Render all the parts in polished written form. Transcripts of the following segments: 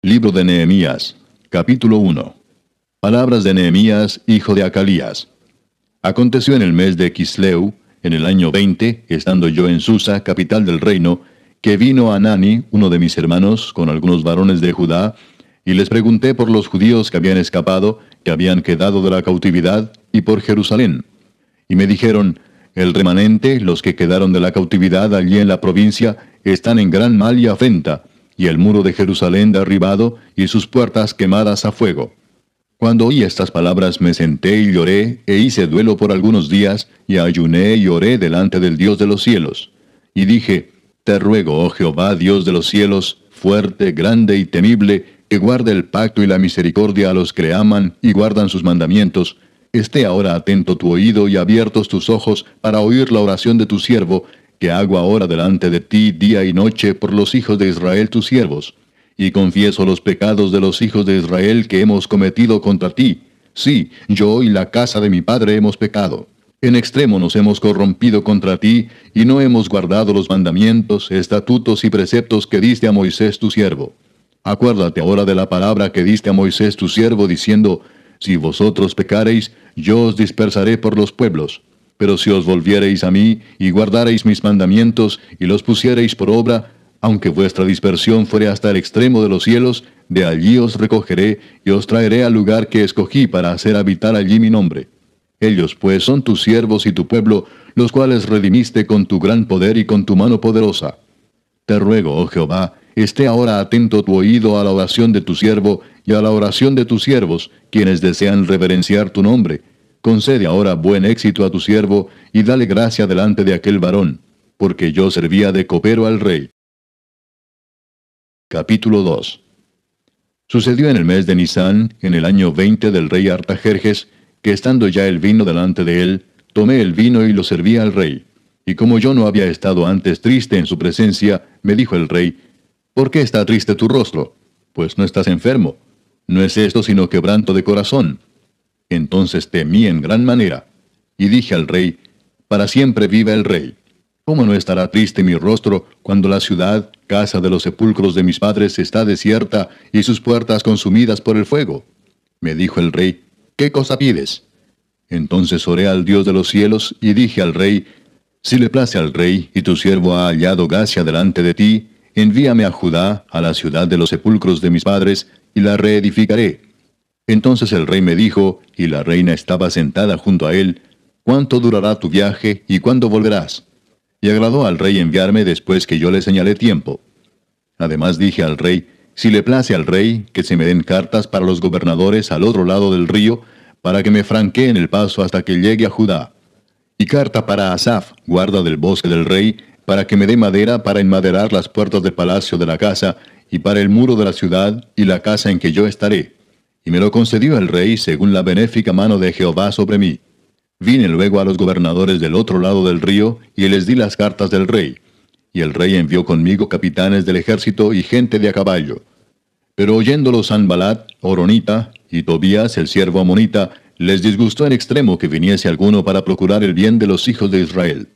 Libro de Nehemías, capítulo 1. Palabras de Nehemías, hijo de Acalías. Aconteció en el mes de Quisleu, en el año 20, estando yo en Susa, capital del reino, que vino Hanani, uno de mis hermanos, con algunos varones de Judá, y les pregunté por los judíos que habían escapado, que habían quedado de la cautividad, y por Jerusalén. Y me dijeron, el remanente, los que quedaron de la cautividad allí en la provincia, están en gran mal y afrenta, y el muro de Jerusalén derribado, y sus puertas quemadas a fuego. Cuando oí estas palabras me senté y lloré, e hice duelo por algunos días, y ayuné y oré delante del Dios de los cielos. Y dije, te ruego, oh Jehová, Dios de los cielos, fuerte, grande y temible, que guarde el pacto y la misericordia a los que le aman y guardan sus mandamientos, esté ahora atento tu oído y abiertos tus ojos para oír la oración de tu siervo, que hago ahora delante de ti día y noche por los hijos de Israel tus siervos. Y confieso los pecados de los hijos de Israel que hemos cometido contra ti. Sí, yo y la casa de mi padre hemos pecado. En extremo nos hemos corrompido contra ti, y no hemos guardado los mandamientos, estatutos y preceptos que diste a Moisés tu siervo. Acuérdate ahora de la palabra que diste a Moisés tu siervo, diciendo, si vosotros pecareis, yo os dispersaré por los pueblos. Pero si os volviereis a mí, y guardareis mis mandamientos, y los pusiereis por obra, aunque vuestra dispersión fuere hasta el extremo de los cielos, de allí os recogeré, y os traeré al lugar que escogí para hacer habitar allí mi nombre. Ellos pues son tus siervos y tu pueblo, los cuales redimiste con tu gran poder y con tu mano poderosa. Te ruego, oh Jehová, esté ahora atento tu oído a la oración de tu siervo, y a la oración de tus siervos, quienes desean reverenciar tu nombre. Concede ahora buen éxito a tu siervo, y dale gracia delante de aquel varón, porque yo servía de copero al rey. Capítulo 2. Sucedió en el mes de Nisán, en el año 20 del rey Artajerjes, que estando ya el vino delante de él, tomé el vino y lo serví al rey. Y como yo no había estado antes triste en su presencia, me dijo el rey, ¿por qué está triste tu rostro? Pues no estás enfermo. No es esto sino quebranto de corazón. Entonces temí en gran manera, y dije al rey, para siempre viva el rey. ¿Cómo no estará triste mi rostro cuando la ciudad, casa de los sepulcros de mis padres, está desierta y sus puertas consumidas por el fuego? Me dijo el rey, ¿qué cosa pides? Entonces oré al Dios de los cielos, y dije al rey, si le place al rey, y tu siervo ha hallado gracia delante de ti, envíame a Judá, a la ciudad de los sepulcros de mis padres, y la reedificaré. Entonces el rey me dijo, y la reina estaba sentada junto a él, ¿cuánto durará tu viaje, y cuándo volverás? Y agradó al rey enviarme después que yo le señalé tiempo. Además dije al rey, si le place al rey, que se me den cartas para los gobernadores al otro lado del río, para que me franqueen el paso hasta que llegue a Judá. Y carta para Asaf, guarda del bosque del rey, para que me dé madera para enmaderar las puertas del palacio de la casa, y para el muro de la ciudad, y la casa en que yo estaré. Y me lo concedió el rey según la benéfica mano de Jehová sobre mí. Vine luego a los gobernadores del otro lado del río, y les di las cartas del rey. Y el rey envió conmigo capitanes del ejército y gente de a caballo. Pero oyéndolo Sanballat, Horonita, y Tobías, el siervo amonita, les disgustó en extremo que viniese alguno para procurar el bien de los hijos de Israel.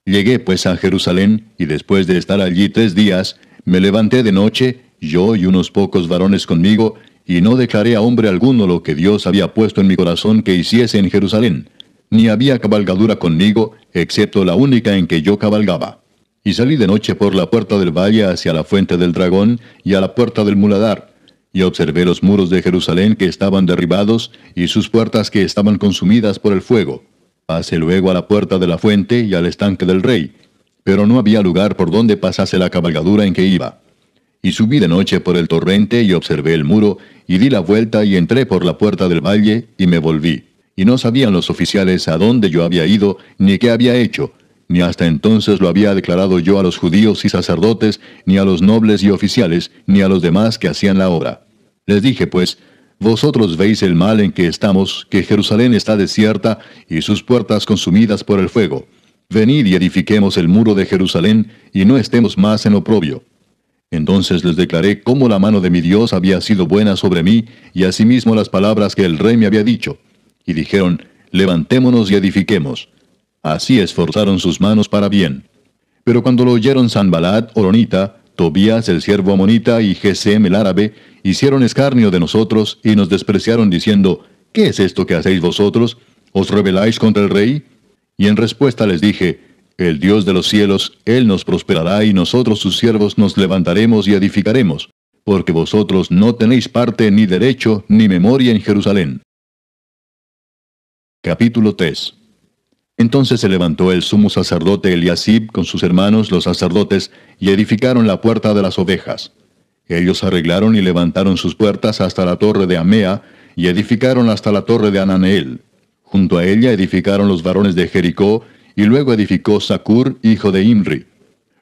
Llegué pues a Jerusalén, y después de estar allí 3 días, me levanté de noche, yo y unos pocos varones conmigo, y no declaré a hombre alguno lo que Dios había puesto en mi corazón que hiciese en Jerusalén, ni había cabalgadura conmigo, excepto la única en que yo cabalgaba. Y salí de noche por la puerta del valle hacia la fuente del dragón, y a la puerta del muladar, y observé los muros de Jerusalén que estaban derribados, y sus puertas que estaban consumidas por el fuego. Pasé luego a la puerta de la fuente y al estanque del rey, pero no había lugar por donde pasase la cabalgadura en que iba. Y subí de noche por el torrente y observé el muro, y di la vuelta y entré por la puerta del valle, y me volví. Y no sabían los oficiales a dónde yo había ido, ni qué había hecho, ni hasta entonces lo había declarado yo a los judíos y sacerdotes, ni a los nobles y oficiales, ni a los demás que hacían la obra. Les dije pues, vosotros veis el mal en que estamos, que Jerusalén está desierta, y sus puertas consumidas por el fuego. Venid y edifiquemos el muro de Jerusalén, y no estemos más en oprobio. Entonces les declaré cómo la mano de mi Dios había sido buena sobre mí, y asimismo las palabras que el rey me había dicho. Y dijeron, levantémonos y edifiquemos. Así esforzaron sus manos para bien. Pero cuando lo oyeron Sanballat, Horonita, Tobías el siervo amonita y Gesem el árabe hicieron escarnio de nosotros y nos despreciaron diciendo, ¿qué es esto que hacéis vosotros? ¿Os rebeláis contra el rey? Y en respuesta les dije, el Dios de los cielos, Él nos prosperará y nosotros sus siervos nos levantaremos y edificaremos, porque vosotros no tenéis parte ni derecho ni memoria en Jerusalén. Capítulo 3. Entonces se levantó el sumo sacerdote Eliasib con sus hermanos los sacerdotes y edificaron la puerta de las ovejas. Ellos arreglaron y levantaron sus puertas hasta la torre de Amea y edificaron hasta la torre de Ananeel. Junto a ella edificaron los varones de Jericó y luego edificó Zacur, hijo de Imri.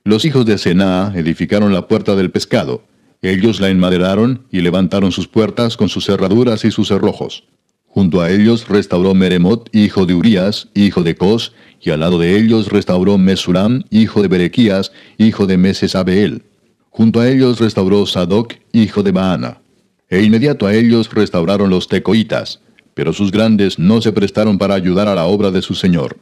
Los hijos de Senaa edificaron la puerta del pescado. Ellos la enmaderaron y levantaron sus puertas con sus cerraduras y sus cerrojos. Junto a ellos restauró Meremot, hijo de Urías, hijo de Cos, y al lado de ellos restauró Mesulam, hijo de Berequías, hijo de Mesesabeel. Junto a ellos restauró Sadoc, hijo de Baana. E inmediato a ellos restauraron los tecoitas, pero sus grandes no se prestaron para ayudar a la obra de su señor.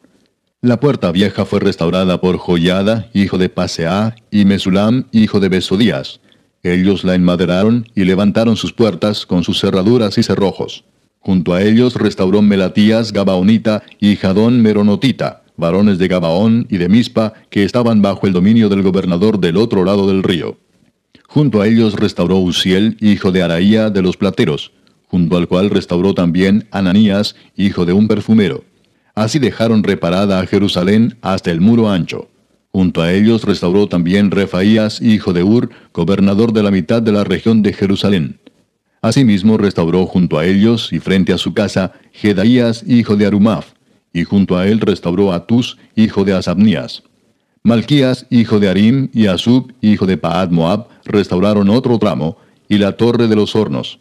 La puerta vieja fue restaurada por Joiada, hijo de Paseah, y Mesulam, hijo de Besodías. Ellos la enmaderaron y levantaron sus puertas con sus cerraduras y cerrojos. Junto a ellos restauró Melatías Gabaonita y Jadón Meronotita, varones de Gabaón y de Mispa, que estaban bajo el dominio del gobernador del otro lado del río. Junto a ellos restauró Uziel, hijo de Araía de los plateros, junto al cual restauró también Ananías, hijo de un perfumero. Así dejaron reparada a Jerusalén hasta el muro ancho. Junto a ellos restauró también Refaías, hijo de Ur, gobernador de la mitad de la región de Jerusalén. Asimismo restauró junto a ellos y frente a su casa Jedaías, hijo de Arumaf, y junto a él restauró a Tus, hijo de Asabnías. Malquías, hijo de Arim, y Asub, hijo de Paad Moab, restauraron otro tramo, y la torre de los hornos.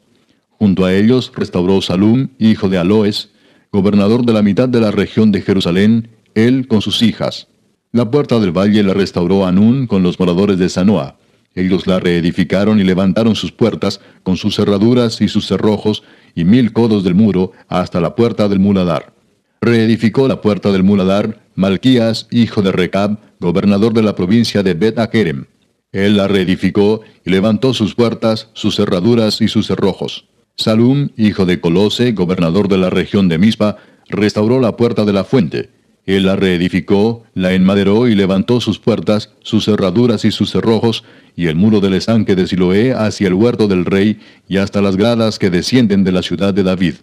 Junto a ellos restauró Salum, hijo de Aloes, gobernador de la mitad de la región de Jerusalén, él con sus hijas. La puerta del valle la restauró Anún con los moradores de Sanoa. Ellos la reedificaron y levantaron sus puertas con sus cerraduras y sus cerrojos y 1000 codos del muro hasta la puerta del muladar. Reedificó la puerta del muladar Malquías, hijo de Recab, gobernador de la provincia de Bet-Akerem. Él la reedificó y levantó sus puertas, sus cerraduras y sus cerrojos. Salum, hijo de Colose, gobernador de la región de Mispa, restauró la puerta de la fuente. Él la reedificó, la enmaderó y levantó sus puertas, sus cerraduras y sus cerrojos, y el muro del estanque de Siloé hacia el huerto del rey, y hasta las gradas que descienden de la ciudad de David.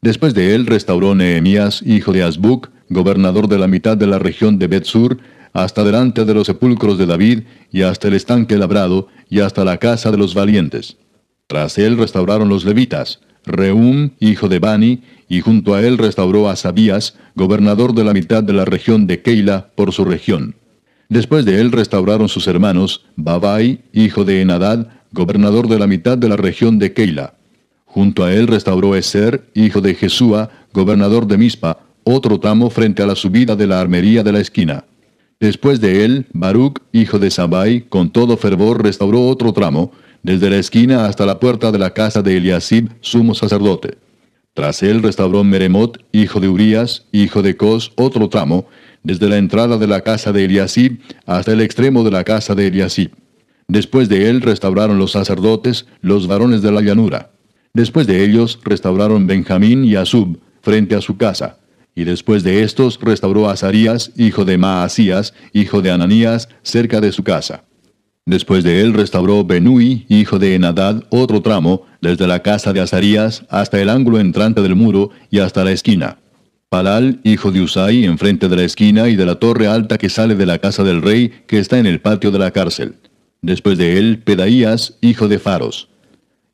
Después de él restauró Nehemías, hijo de Azbuc, gobernador de la mitad de la región de Bet-Sur, hasta delante de los sepulcros de David, y hasta el estanque labrado, y hasta la casa de los valientes. Tras él restauraron los levitas, Reum, hijo de Bani, y junto a él restauró a Sabías, gobernador de la mitad de la región de Keila, por su región. Después de él restauraron sus hermanos, Babai, hijo de Enadad, gobernador de la mitad de la región de Keila. Junto a él restauró Eser, hijo de Jesúa, gobernador de Mispa, otro tramo frente a la subida de la armería de la esquina. Después de él, Baruch, hijo de Sabai, con todo fervor restauró otro tramo, desde la esquina hasta la puerta de la casa de Eliasib, sumo sacerdote. Tras él restauró Meremot, hijo de Urías, hijo de Cos, otro tramo, desde la entrada de la casa de Eliasib hasta el extremo de la casa de Eliasib. Después de él restauraron los sacerdotes, los varones de la llanura. Después de ellos restauraron Benjamín y Asub, frente a su casa. Y después de estos restauró a Azarías, hijo de Maasías, hijo de Ananías, cerca de su casa. Después de él restauró Benui, hijo de Enadad, otro tramo, desde la casa de Azarías hasta el ángulo entrante del muro y hasta la esquina. Palal, hijo de Usai, enfrente de la esquina y de la torre alta que sale de la casa del rey, que está en el patio de la cárcel. Después de él, Pedaías, hijo de Faros.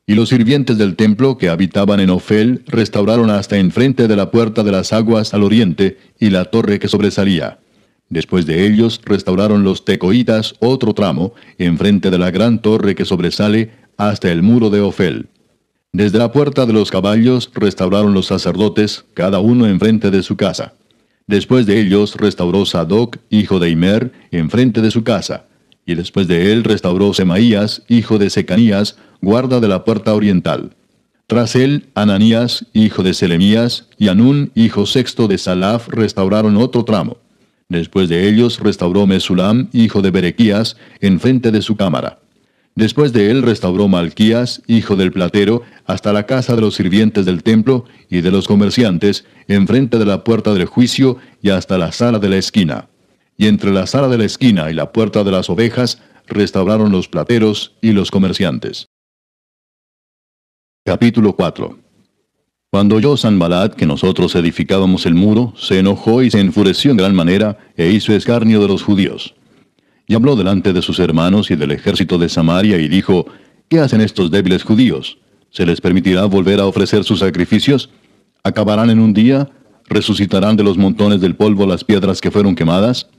Y los sirvientes del templo que habitaban en Ofel restauraron hasta enfrente de la puerta de las aguas al oriente y la torre que sobresalía. Después de ellos restauraron los tecoitas otro tramo, enfrente de la gran torre que sobresale hasta el muro de Ofel. Desde la puerta de los caballos restauraron los sacerdotes, cada uno enfrente de su casa. Después de ellos restauró Sadoc, hijo de Imer, enfrente de su casa. Y después de él restauró Semaías, hijo de Secanías, guarda de la puerta oriental. Tras él, Ananías, hijo de Selemías, y Anún, hijo sexto de Salaf, restauraron otro tramo. Después de ellos restauró Mesulam, hijo de Berequías, enfrente de su cámara. Después de él restauró Malquías, hijo del platero, hasta la casa de los sirvientes del templo y de los comerciantes, enfrente de la puerta del juicio y hasta la sala de la esquina. Y entre la sala de la esquina y la puerta de las ovejas, restauraron los plateros y los comerciantes. Capítulo 4. Cuando oyó Sanballat que nosotros edificábamos el muro, se enojó y se enfureció en gran manera, e hizo escarnio de los judíos. Y habló delante de sus hermanos y del ejército de Samaria, y dijo, ¿qué hacen estos débiles judíos? ¿Se les permitirá volver a ofrecer sus sacrificios? ¿Acabarán en un día? ¿Resucitarán de los montones del polvo las piedras que fueron quemadas?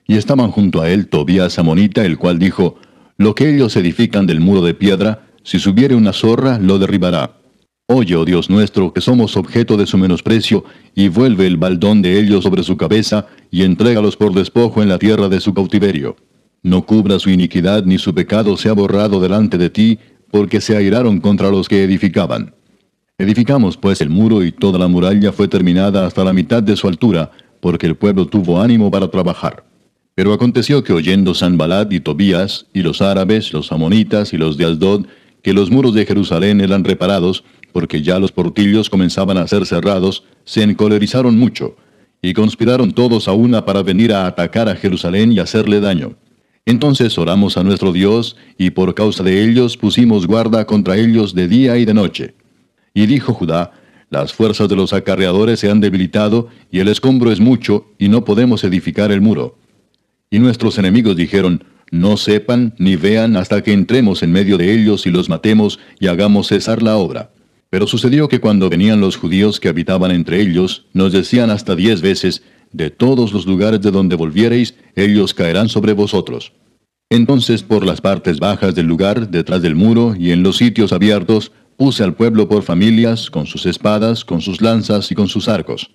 Y estaban junto a él Tobías amonita, el cual dijo, lo que ellos edifican del muro de piedra, si subiere una zorra, lo derribará. Oye, oh Dios nuestro, que somos objeto de su menosprecio, y vuelve el baldón de ellos sobre su cabeza, y entrégalos por despojo en la tierra de su cautiverio. No cubra su iniquidad, ni su pecado sea borrado delante de ti, porque se airaron contra los que edificaban. Edificamos pues el muro, y toda la muralla fue terminada hasta la mitad de su altura, porque el pueblo tuvo ánimo para trabajar. Pero aconteció que oyendo Sanballat y Tobías, y los árabes, los amonitas y los de Asdod, que los muros de Jerusalén eran reparados, porque ya los portillos comenzaban a ser cerrados, se encolerizaron mucho, y conspiraron todos a una para venir a atacar a Jerusalén y hacerle daño. Entonces oramos a nuestro Dios, y por causa de ellos pusimos guarda contra ellos de día y de noche. Y dijo Judá, las fuerzas de los acarreadores se han debilitado, y el escombro es mucho, y no podemos edificar el muro. Y nuestros enemigos dijeron, no sepan ni vean hasta que entremos en medio de ellos y los matemos y hagamos cesar la obra. Pero sucedió que cuando venían los judíos que habitaban entre ellos, nos decían hasta 10 veces, de todos los lugares de donde volviereis, ellos caerán sobre vosotros. Entonces por las partes bajas del lugar, detrás del muro, y en los sitios abiertos, puse al pueblo por familias, con sus espadas, con sus lanzas y con sus arcos.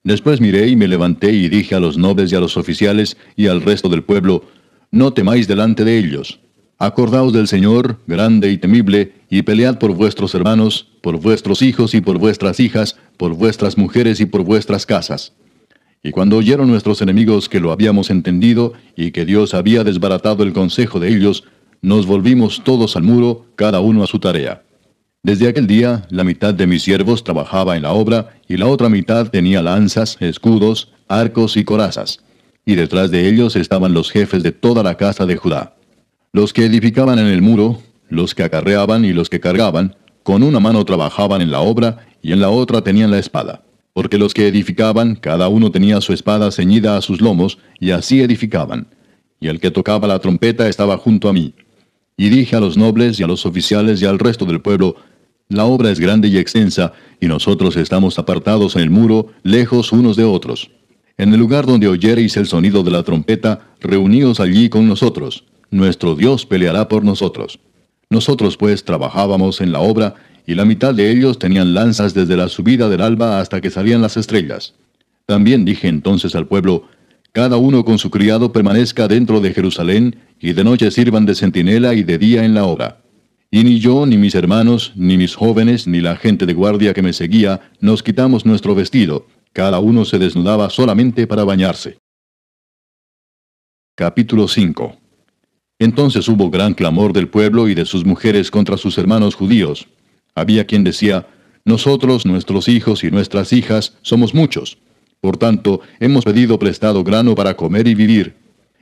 Después miré y me levanté y dije a los nobles y a los oficiales y al resto del pueblo, no temáis delante de ellos. Acordaos del Señor, grande y temible, y pelead por vuestros hermanos, por vuestros hijos y por vuestras hijas, por vuestras mujeres y por vuestras casas. Y cuando oyeron nuestros enemigos que lo habíamos entendido, y que Dios había desbaratado el consejo de ellos, nos volvimos todos al muro, cada uno a su tarea. Desde aquel día, la mitad de mis siervos trabajaba en la obra, y la otra mitad tenía lanzas, escudos, arcos y corazas. Y detrás de ellos estaban los jefes de toda la casa de Judá. Los que edificaban en el muro, los que acarreaban y los que cargaban, con una mano trabajaban en la obra, y en la otra tenían la espada. Porque los que edificaban, cada uno tenía su espada ceñida a sus lomos, y así edificaban. Y el que tocaba la trompeta estaba junto a mí. Y dije a los nobles y a los oficiales y al resto del pueblo, la obra es grande y extensa, y nosotros estamos apartados en el muro, lejos unos de otros. En el lugar donde oyereis el sonido de la trompeta, reuníos allí con nosotros. Nuestro Dios peleará por nosotros. Nosotros pues trabajábamos en la obra, y la mitad de ellos tenían lanzas desde la subida del alba hasta que salían las estrellas. También dije entonces al pueblo, cada uno con su criado permanezca dentro de Jerusalén, y de noche sirvan de centinela y de día en la obra. Y ni yo, ni mis hermanos, ni mis jóvenes, ni la gente de guardia que me seguía, nos quitamos nuestro vestido. Cada uno se desnudaba solamente para bañarse. Capítulo 5. Entonces hubo gran clamor del pueblo y de sus mujeres contra sus hermanos judíos. Había quien decía, nosotros, nuestros hijos y nuestras hijas, somos muchos. Por tanto, hemos pedido prestado grano para comer y vivir.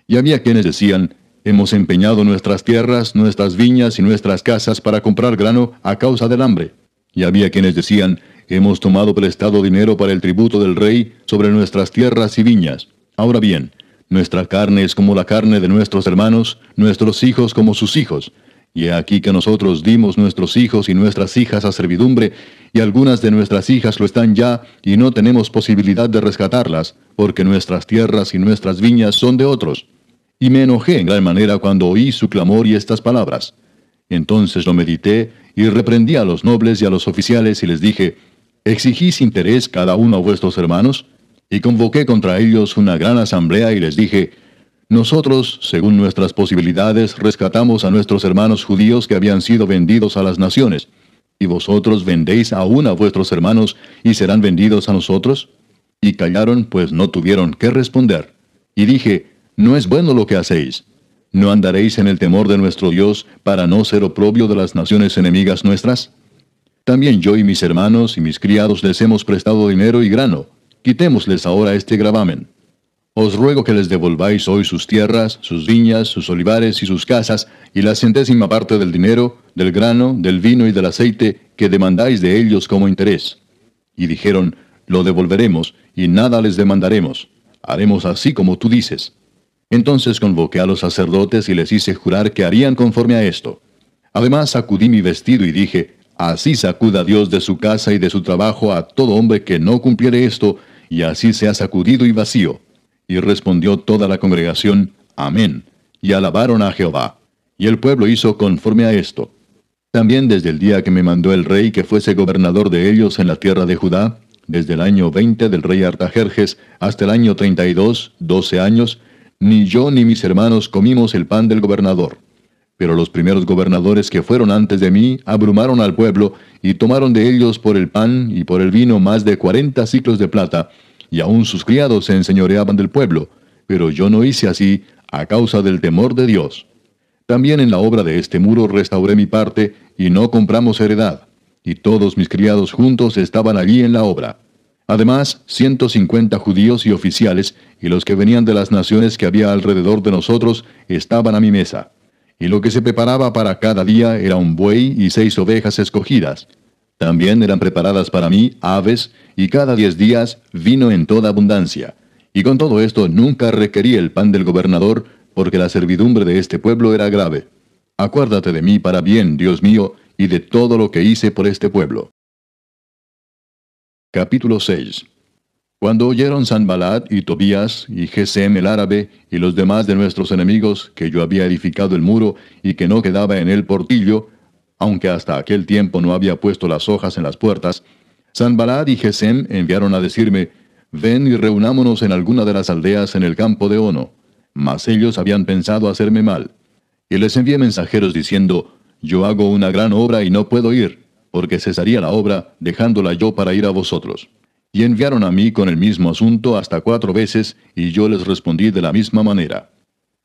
Y había quienes decían, hemos empeñado nuestras tierras, nuestras viñas y nuestras casas para comprar grano a causa del hambre. Y había quienes decían, hemos tomado prestado dinero para el tributo del rey sobre nuestras tierras y viñas. Ahora bien, nuestra carne es como la carne de nuestros hermanos, nuestros hijos como sus hijos. Y he aquí que nosotros dimos nuestros hijos y nuestras hijas a servidumbre, y algunas de nuestras hijas lo están ya, y no tenemos posibilidad de rescatarlas, porque nuestras tierras y nuestras viñas son de otros. Y me enojé en gran manera cuando oí su clamor y estas palabras. Entonces lo medité, y reprendí a los nobles y a los oficiales, y les dije, ¿exigís interés cada uno a vuestros hermanos? Y convoqué contra ellos una gran asamblea, y les dije, nosotros, según nuestras posibilidades, rescatamos a nuestros hermanos judíos que habían sido vendidos a las naciones. ¿Y vosotros vendéis aún a vuestros hermanos y serán vendidos a nosotros? Y callaron, pues no tuvieron qué responder. Y dije, no es bueno lo que hacéis. ¿No andaréis en el temor de nuestro Dios para no ser oprobio de las naciones enemigas nuestras? También yo y mis hermanos y mis criados les hemos prestado dinero y grano. Quitémosles ahora este gravamen. Os ruego que les devolváis hoy sus tierras, sus viñas, sus olivares y sus casas, y la centésima parte del dinero, del grano, del vino y del aceite que demandáis de ellos como interés. Y dijeron, lo devolveremos, y nada les demandaremos. Haremos así como tú dices. Entonces convoqué a los sacerdotes y les hice jurar que harían conforme a esto. Además sacudí mi vestido y dije, así sacuda Dios de su casa y de su trabajo a todo hombre que no cumpliere esto, y así sea sacudido y vacío. Y respondió toda la congregación, amén, y alabaron a Jehová. Y el pueblo hizo conforme a esto. También desde el día que me mandó el rey que fuese gobernador de ellos en la tierra de Judá, desde el año 20 del rey Artajerjes hasta el año 32, 12 años, ni yo ni mis hermanos comimos el pan del gobernador. Pero los primeros gobernadores que fueron antes de mí abrumaron al pueblo, y tomaron de ellos por el pan y por el vino más de 40 siclos de plata, y aun sus criados se enseñoreaban del pueblo, pero yo no hice así, a causa del temor de Dios. También en la obra de este muro restauré mi parte, y no compramos heredad, y todos mis criados juntos estaban allí en la obra. Además, 150 judíos y oficiales, y los que venían de las naciones que había alrededor de nosotros, estaban a mi mesa. Y lo que se preparaba para cada día era un buey y 6 ovejas escogidas. También eran preparadas para mí aves, y cada 10 días vino en toda abundancia. Y con todo esto nunca requerí el pan del gobernador, porque la servidumbre de este pueblo era grave. Acuérdate de mí para bien, Dios mío, y de todo lo que hice por este pueblo. Capítulo 6. Cuando oyeron Sanballat y Tobías y Gesem el árabe y los demás de nuestros enemigos que yo había edificado el muro y que no quedaba en él portillo, aunque hasta aquel tiempo no había puesto las hojas en las puertas, Sanballat y Gesem enviaron a decirme, ven y reunámonos en alguna de las aldeas en el campo de Ono. Mas ellos habían pensado hacerme mal. Y les envié mensajeros diciendo, yo hago una gran obra y no puedo ir, porque cesaría la obra, dejándola yo para ir a vosotros. Y enviaron a mí con el mismo asunto hasta 4 veces, y yo les respondí de la misma manera.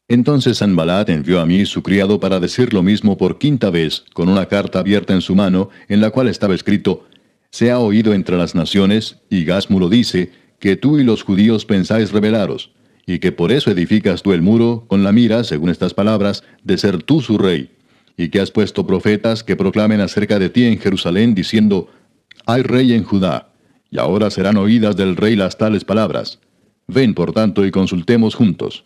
Entonces Sanballat envió a mí su criado para decir lo mismo por 5ª vez, con una carta abierta en su mano, en la cual estaba escrito, se ha oído entre las naciones, y Gasmulo dice, que tú y los judíos pensáis rebelaros, y que por eso edificas tú el muro, con la mira, según estas palabras, de ser tú su rey, y que has puesto profetas que proclamen acerca de ti en Jerusalén, diciendo, hay rey en Judá, y ahora serán oídas del rey las tales palabras. Ven, por tanto, y consultemos juntos.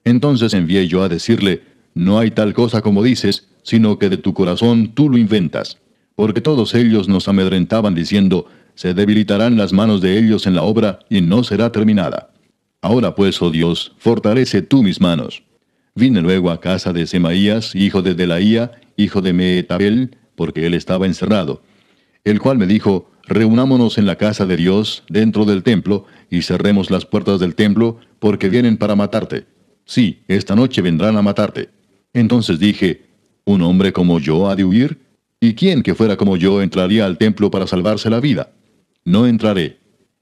Entonces envié yo a decirle, no hay tal cosa como dices, sino que de tu corazón tú lo inventas. Porque todos ellos nos amedrentaban diciendo, se debilitarán las manos de ellos en la obra, y no será terminada. Ahora pues, oh Dios, fortalece tú mis manos. Vine luego a casa de Semaías, hijo de Delaía, hijo de Mehetabel, porque él estaba encerrado, el cual me dijo, reunámonos en la casa de Dios, dentro del templo, y cerremos las puertas del templo, porque vienen para matarte. Sí, esta noche vendrán a matarte. Entonces dije, ¿un hombre como yo ha de huir? ¿Y quién que fuera como yo entraría al templo para salvarse la vida? No entraré.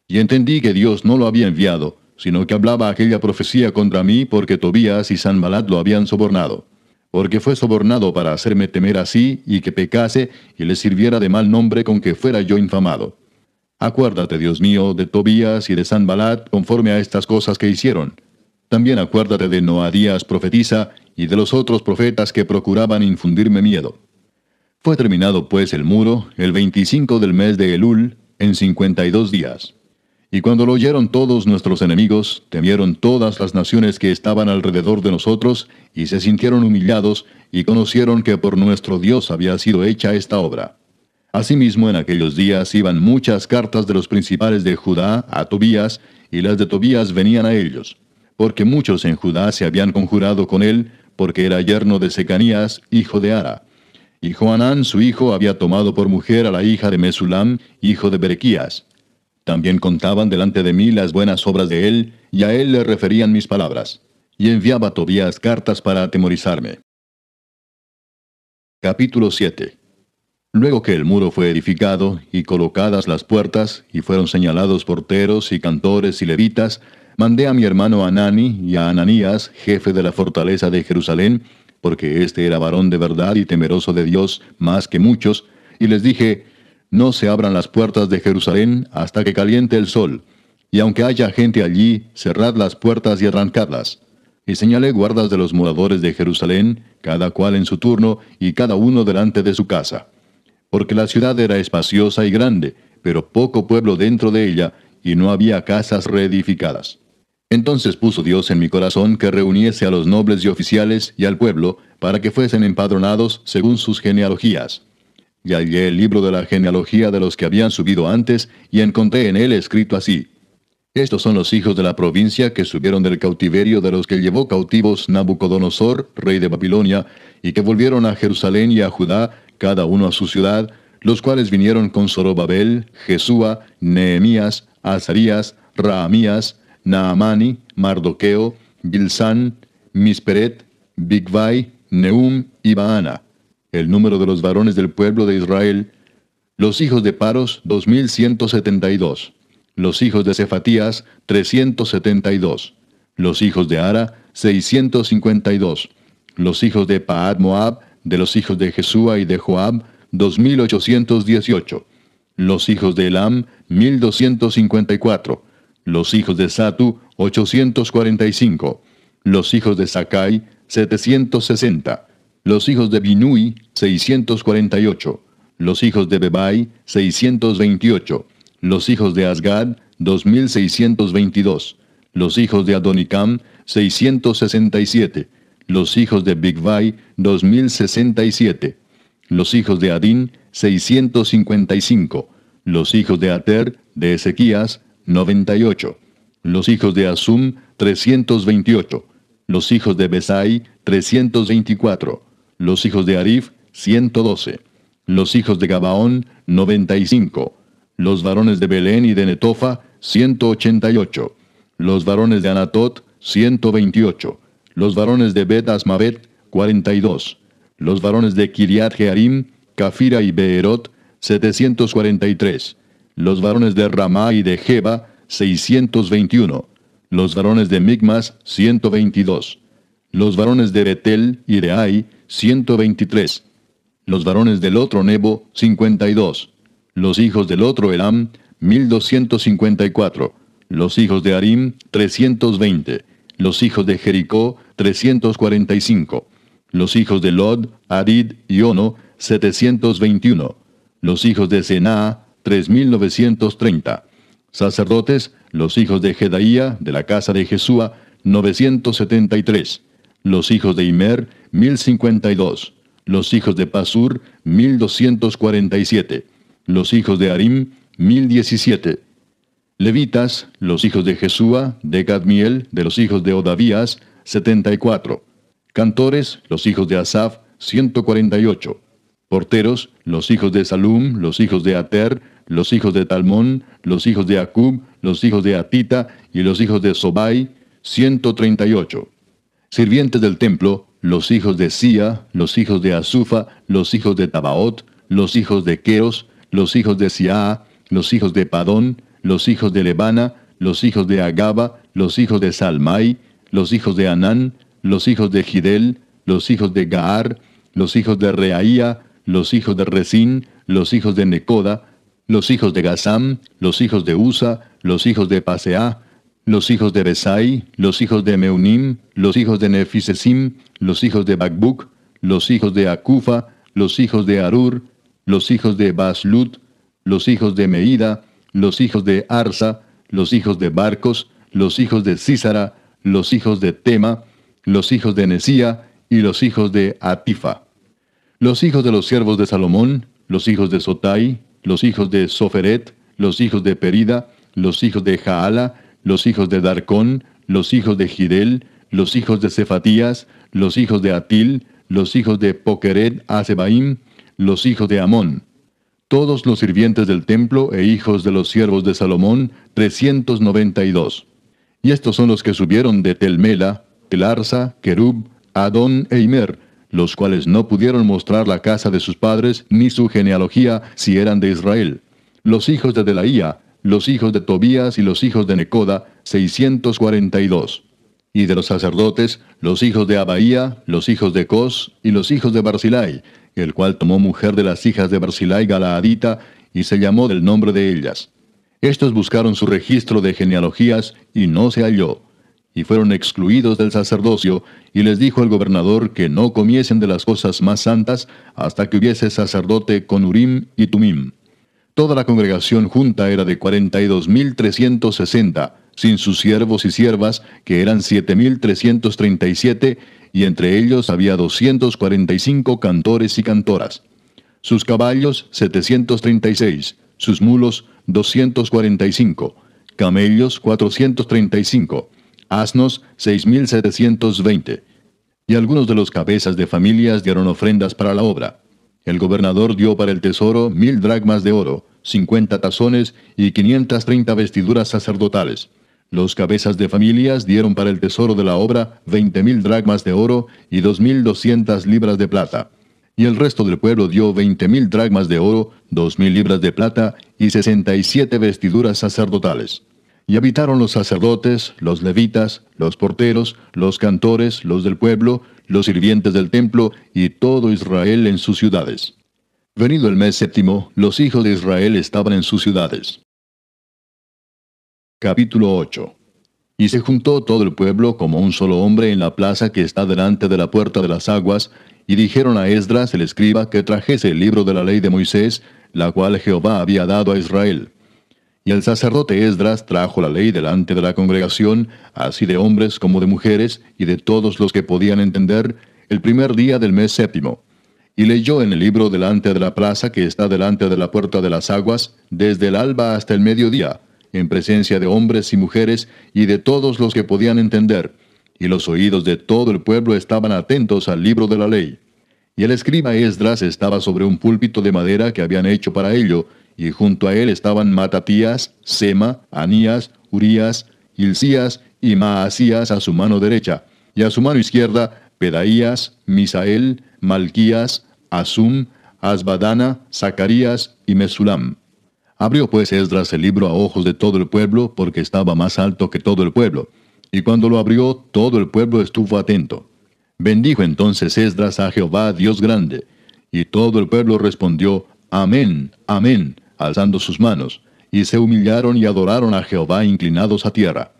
Y entendí que Dios no lo había enviado, sino que hablaba aquella profecía contra mí porque Tobías y Sanballat lo habían sobornado. Porque fue sobornado para hacerme temer así, y que pecase, y le sirviera de mal nombre con que fuera yo infamado. Acuérdate, Dios mío, de Tobías y de Sanballat conforme a estas cosas que hicieron. También acuérdate de Noadías profetisa, y de los otros profetas que procuraban infundirme miedo. Fue terminado pues el muro, el 25 del mes de Elul, en 52 días. Y cuando lo oyeron todos nuestros enemigos, temieron todas las naciones que estaban alrededor de nosotros, y se sintieron humillados, y conocieron que por nuestro Dios había sido hecha esta obra. Asimismo, en aquellos días iban muchas cartas de los principales de Judá a Tobías, y las de Tobías venían a ellos, porque muchos en Judá se habían conjurado con él, porque era yerno de Secanías, hijo de Ara. Y Johanán su hijo había tomado por mujer a la hija de Mesulam, hijo de Berequías. También contaban delante de mí las buenas obras de él, y a él le referían mis palabras. Y enviaba a Tobías cartas para atemorizarme. Capítulo 7. Luego que el muro fue edificado, y colocadas las puertas, y fueron señalados porteros y cantores y levitas, Mandé a mi hermano Anani y a Ananías, jefe de la fortaleza de Jerusalén, porque éste era varón de verdad y temeroso de Dios más que muchos, y les dije, no se abran las puertas de Jerusalén hasta que caliente el sol, y aunque haya gente allí, cerrad las puertas y arrancadlas. Y señalé guardas de los moradores de Jerusalén, cada cual en su turno, y cada uno delante de su casa. Porque la ciudad era espaciosa y grande, pero poco pueblo dentro de ella, y no había casas reedificadas. Entonces puso Dios en mi corazón que reuniese a los nobles y oficiales y al pueblo, para que fuesen empadronados según sus genealogías. Y hallé el libro de la genealogía de los que habían subido antes, y encontré en él escrito así: Estos son los hijos de la provincia que subieron del cautiverio de los que llevó cautivos Nabucodonosor, rey de Babilonia, y que volvieron a Jerusalén y a Judá, cada uno a su ciudad, los cuales vinieron con Zorobabel, Jesúa, Nehemías, Azarías, Raamías, Naamani, Mardoqueo, Bilsán, Misperet, Bigvai, Nehum y Baana. El número de los varones del pueblo de Israel: los hijos de Paros, 2172. Los hijos de Cefatías, 372. Los hijos de Ara, 652. Los hijos de Paad Moab, de los hijos de Jesúa y de Joab, 2818. Los hijos de Elam, 1254. Los hijos de Satu, 845. Los hijos de Sakai, 760. Los hijos de Binui, 648. Los hijos de Bebai, 628. Los hijos de Asgad, 2622. Los hijos de Adonicam, 667. Los hijos de Bigvai, 2067. Los hijos de Adín, 655. Los hijos de Ater, de Ezequías, 98. Los hijos de Asum, 328. Los hijos de Besai, 324. Los hijos de Arif, 112. Los hijos de Gabaón, 95. Los varones de Belén y de Netofa, 188. Los varones de Anatot, 128. Los varones de Bet Asmavet, 42. Los varones de Kiriat Jearim, Cafira y Beerot, 743. Los varones de Ramá y de Jeba, 621. Los varones de Migmas, 122. Los varones de Betel y de Ai, 123. Los varones del otro Nebo, 52. Los hijos del otro Elam, 1254. Los hijos de Arim, 320. Los hijos de Jericó, 345. Los hijos de Lod, Arid y Ono, 721. Los hijos de Senaa, 3930. Sacerdotes, los hijos de Jedaía, de la casa de Jesúa, 973. Los hijos de Imer, 1052. Los hijos de Pasur, 1247. Los hijos de Arim, 1017. Levitas, los hijos de Jesúa, de Cadmiel, de los hijos de Odavías, 74. Cantores, los hijos de Asaf, 148. Porteros, los hijos de Salum, los hijos de Ater, los hijos de Talmón, los hijos de Acub, los hijos de Atita y los hijos de Sobai, 138. Sirvientes del templo, los hijos de Sia, los hijos de Asufa, los hijos de Tabaot, los hijos de Queros, los hijos de Siaa, los hijos de Padón, los hijos de Lebana, los hijos de Agaba, los hijos de Salmai, los hijos de Anán, los hijos de Gidel, los hijos de Gaar, los hijos de Reaía, los hijos de Resín, los hijos de Necoda, los hijos de Gazam, los hijos de Usa, los hijos de Paseah, los hijos de Besai, los hijos de Meunim, los hijos de Nefisesim, los hijos de Bakbuk, los hijos de Acufa, los hijos de Arur, los hijos de Baslut, los hijos de Meida, los hijos de Arsa, los hijos de Barcos, los hijos de Císara, los hijos de Tema, los hijos de Nesía y los hijos de Atifa. Los hijos de los siervos de Salomón, los hijos de Sotai, los hijos de Soferet, los hijos de Perida, los hijos de Jaala, los hijos de Darcón, los hijos de Gidel, los hijos de Cefatías, los hijos de Atil, los hijos de Pokeret Asebaim, los hijos de Amón. Todos los sirvientes del templo e hijos de los siervos de Salomón, 392. Y estos son los que subieron de Telmela, Telarsa, Kerub, Adón e Imer, los cuales no pudieron mostrar la casa de sus padres ni su genealogía si eran de Israel. Los hijos de Delaía, los hijos de Tobías y los hijos de Necoda, 642. Y de los sacerdotes, los hijos de Abaía, los hijos de Cos y los hijos de Barzilai, el cual tomó mujer de las hijas de Barzilai Galaadita, y se llamó del nombre de ellas. Estos buscaron su registro de genealogías, y no se halló. Y fueron excluidos del sacerdocio, y les dijo el gobernador que no comiesen de las cosas más santas, hasta que hubiese sacerdote con Urim y Tumim. Toda la congregación junta era de 42.360, sin sus siervos y siervas, que eran 7.337, y entre ellos había 245 cantores y cantoras. Sus caballos 736, sus mulos 245, camellos 435, asnos 6.720. Y algunos de los cabezas de familias dieron ofrendas para la obra. El gobernador dio para el tesoro 1,000 dracmas de oro, 50 tazones y 530 vestiduras sacerdotales. Los cabezas de familias dieron para el tesoro de la obra 20,000 dracmas de oro y 2,200 libras de plata. Y el resto del pueblo dio 20,000 dracmas de oro, 2,000 libras de plata y 67 vestiduras sacerdotales. Y habitaron los sacerdotes, los levitas, los porteros, los cantores, los del pueblo, los sirvientes del templo y todo Israel en sus ciudades. Venido el mes séptimo, los hijos de Israel estaban en sus ciudades. Capítulo 8. Y se juntó todo el pueblo como un solo hombre en la plaza que está delante de la puerta de las aguas, y dijeron a Esdras el escriba que trajese el libro de la ley de Moisés, la cual Jehová había dado a Israel. Y el sacerdote Esdras trajo la ley delante de la congregación, así de hombres como de mujeres, y de todos los que podían entender, el primer día del mes séptimo. Y leyó en el libro delante de la plaza que está delante de la puerta de las aguas, desde el alba hasta el mediodía, en presencia de hombres y mujeres, y de todos los que podían entender. Y los oídos de todo el pueblo estaban atentos al libro de la ley. Y el escriba Esdras estaba sobre un púlpito de madera que habían hecho para ello, y junto a él estaban Matatías, Sema, Anías, Urías, Hilcías y Maasías a su mano derecha, y a su mano izquierda Pedaías, Misael, Malquías, Asum, Asbadana, Zacarías y Mesulam. Abrió pues Esdras el libro a ojos de todo el pueblo, porque estaba más alto que todo el pueblo. Y cuando lo abrió, todo el pueblo estuvo atento. Bendijo entonces Esdras a Jehová, Dios grande. Y todo el pueblo respondió, Amén, Amén, alzando sus manos. Y se humillaron y adoraron a Jehová inclinados a tierra.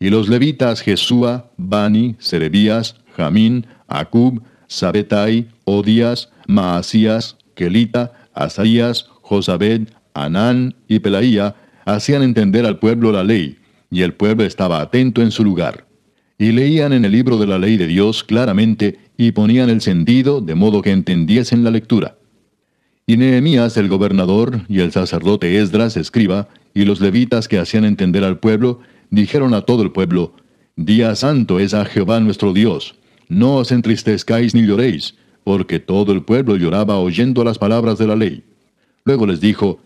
Y los levitas Jesúa, Bani, Serebías, Jamín, Acub, Sabetai, Odías, Maasías, Kelita, Asaías, Josabed, Anán y Pelaía hacían entender al pueblo la ley, y el pueblo estaba atento en su lugar. Y leían en el libro de la ley de Dios claramente, y ponían el sentido, de modo que entendiesen la lectura. Y Nehemías el gobernador, y el sacerdote Esdras escriba, y los levitas que hacían entender al pueblo, dijeron a todo el pueblo, Día santo es a Jehová nuestro Dios, no os entristezcáis ni lloréis, porque todo el pueblo lloraba oyendo las palabras de la ley. Luego les dijo,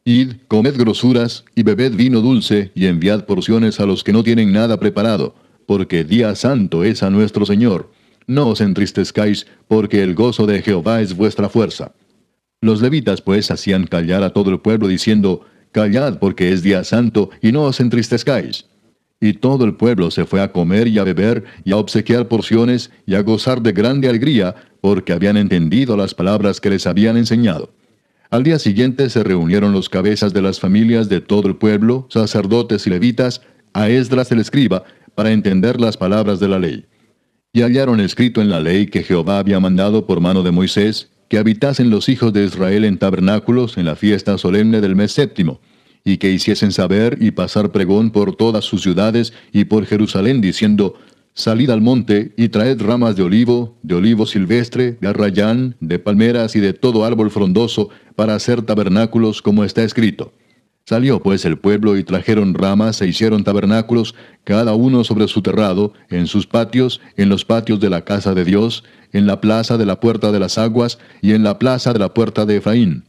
Id, comed grosuras, y bebed vino dulce, y enviad porciones a los que no tienen nada preparado, porque día santo es a nuestro Señor. No os entristezcáis, porque el gozo de Jehová es vuestra fuerza. Los levitas pues hacían callar a todo el pueblo, diciendo, Callad, porque es día santo, y no os entristezcáis. Y todo el pueblo se fue a comer y a beber, y a obsequiar porciones, y a gozar de grande alegría, porque habían entendido las palabras que les habían enseñado. Al día siguiente se reunieron los cabezas de las familias de todo el pueblo, sacerdotes y levitas, a Esdras el escriba, para entender las palabras de la ley. Y hallaron escrito en la ley que Jehová había mandado por mano de Moisés, que habitasen los hijos de Israel en tabernáculos en la fiesta solemne del mes séptimo, y que hiciesen saber y pasar pregón por todas sus ciudades y por Jerusalén, diciendo, Salid al monte y traed ramas de olivo silvestre, de arrayán, de palmeras y de todo árbol frondoso, para hacer tabernáculos como está escrito. Salió pues el pueblo y trajeron ramas e hicieron tabernáculos, cada uno sobre su terrado, en sus patios, en los patios de la casa de Dios, en la plaza de la puerta de las aguas y en la plaza de la puerta de Efraín.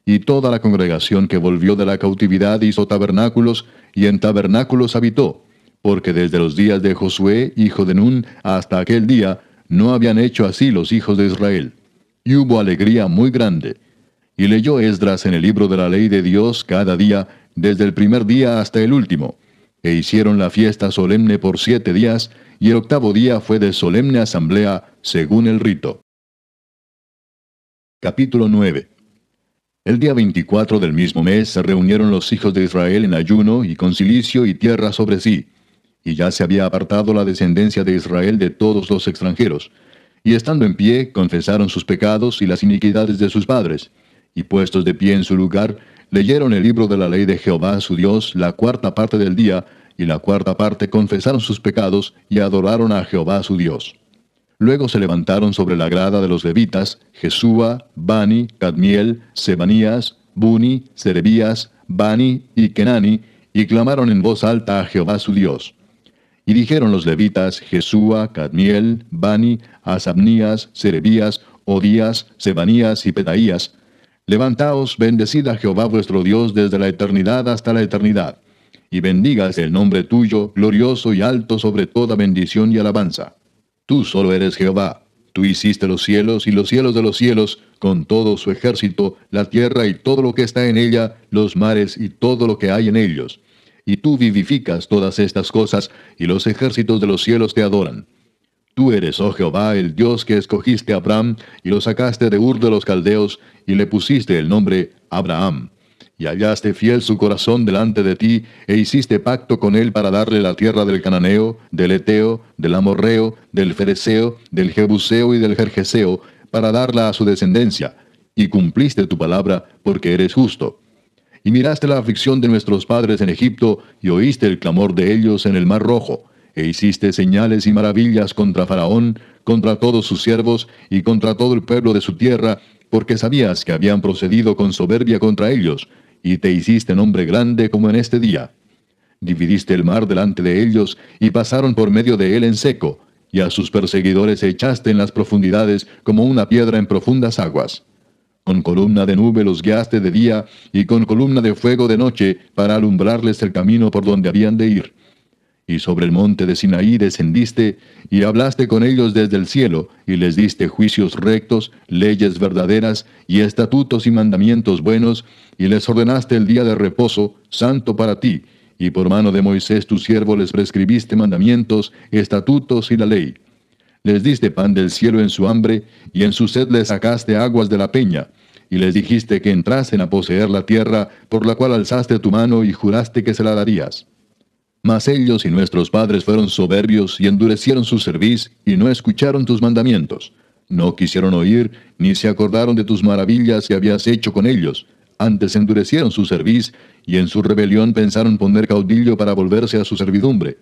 Y toda la congregación que volvió de la cautividad hizo tabernáculos, y en tabernáculos habitó, porque desde los días de Josué, hijo de Nun, hasta aquel día, no habían hecho así los hijos de Israel. Y hubo alegría muy grande. Y leyó Esdras en el libro de la ley de Dios cada día, desde el primer día hasta el último. E hicieron la fiesta solemne por 7 días, y el octavo día fue de solemne asamblea, según el rito. Capítulo 9. El día 24 del mismo mes se reunieron los hijos de Israel en ayuno y con cilicio y tierra sobre sí. Y ya se había apartado la descendencia de Israel de todos los extranjeros. Y estando en pie, confesaron sus pecados y las iniquidades de sus padres. Y puestos de pie en su lugar, leyeron el libro de la ley de Jehová su Dios la 4ª parte del día, y la 4ª parte confesaron sus pecados y adoraron a Jehová su Dios. Luego se levantaron sobre la grada de los levitas, Jesúa, Bani, Cadmiel, Sebanías, Buni, Serebías, Bani y Kenani, y clamaron en voz alta a Jehová su Dios. Y dijeron los levitas, Jesúa, Cadmiel, Bani, Asabnías, Serebías, Odías, Sebanías y Pedaías: Levantaos, bendecid a Jehová vuestro Dios desde la eternidad hasta la eternidad, y bendígase el nombre tuyo, glorioso y alto sobre toda bendición y alabanza. Tú solo eres Jehová. Tú hiciste los cielos y los cielos de los cielos, con todo su ejército, la tierra y todo lo que está en ella, los mares y todo lo que hay en ellos. Y tú vivificas todas estas cosas, y los ejércitos de los cielos te adoran. Tú eres, oh Jehová, el Dios que escogiste a Abraham, y lo sacaste de Ur de los Caldeos, y le pusiste el nombre Abraham. Y hallaste fiel su corazón delante de ti, e hiciste pacto con él para darle la tierra del Cananeo, del Eteo, del Amorreo, del Fereceo, del Jebuseo y del Gergeseo, para darla a su descendencia. Y cumpliste tu palabra, porque eres justo. Y miraste la aflicción de nuestros padres en Egipto, y oíste el clamor de ellos en el Mar Rojo, e hiciste señales y maravillas contra Faraón, contra todos sus siervos, y contra todo el pueblo de su tierra, porque sabías que habían procedido con soberbia contra ellos, y te hiciste nombre grande como en este día. Dividiste el mar delante de ellos, y pasaron por medio de él en seco, y a sus perseguidores echaste en las profundidades como una piedra en profundas aguas. Con columna de nube los guiaste de día, y con columna de fuego de noche, para alumbrarles el camino por donde habían de ir. Y sobre el monte de Sinaí descendiste, y hablaste con ellos desde el cielo, y les diste juicios rectos, leyes verdaderas, y estatutos y mandamientos buenos, y les ordenaste el día de reposo, santo para ti, y por mano de Moisés tu siervo les prescribiste mandamientos, estatutos y la ley. Les diste pan del cielo en su hambre, y en su sed les sacaste aguas de la peña, y les dijiste que entrasen a poseer la tierra, por la cual alzaste tu mano y juraste que se la darías. Mas ellos y nuestros padres fueron soberbios y endurecieron su cerviz, y no escucharon tus mandamientos. No quisieron oír, ni se acordaron de tus maravillas que habías hecho con ellos. Antes endurecieron su cerviz, y en su rebelión pensaron poner caudillo para volverse a su servidumbre.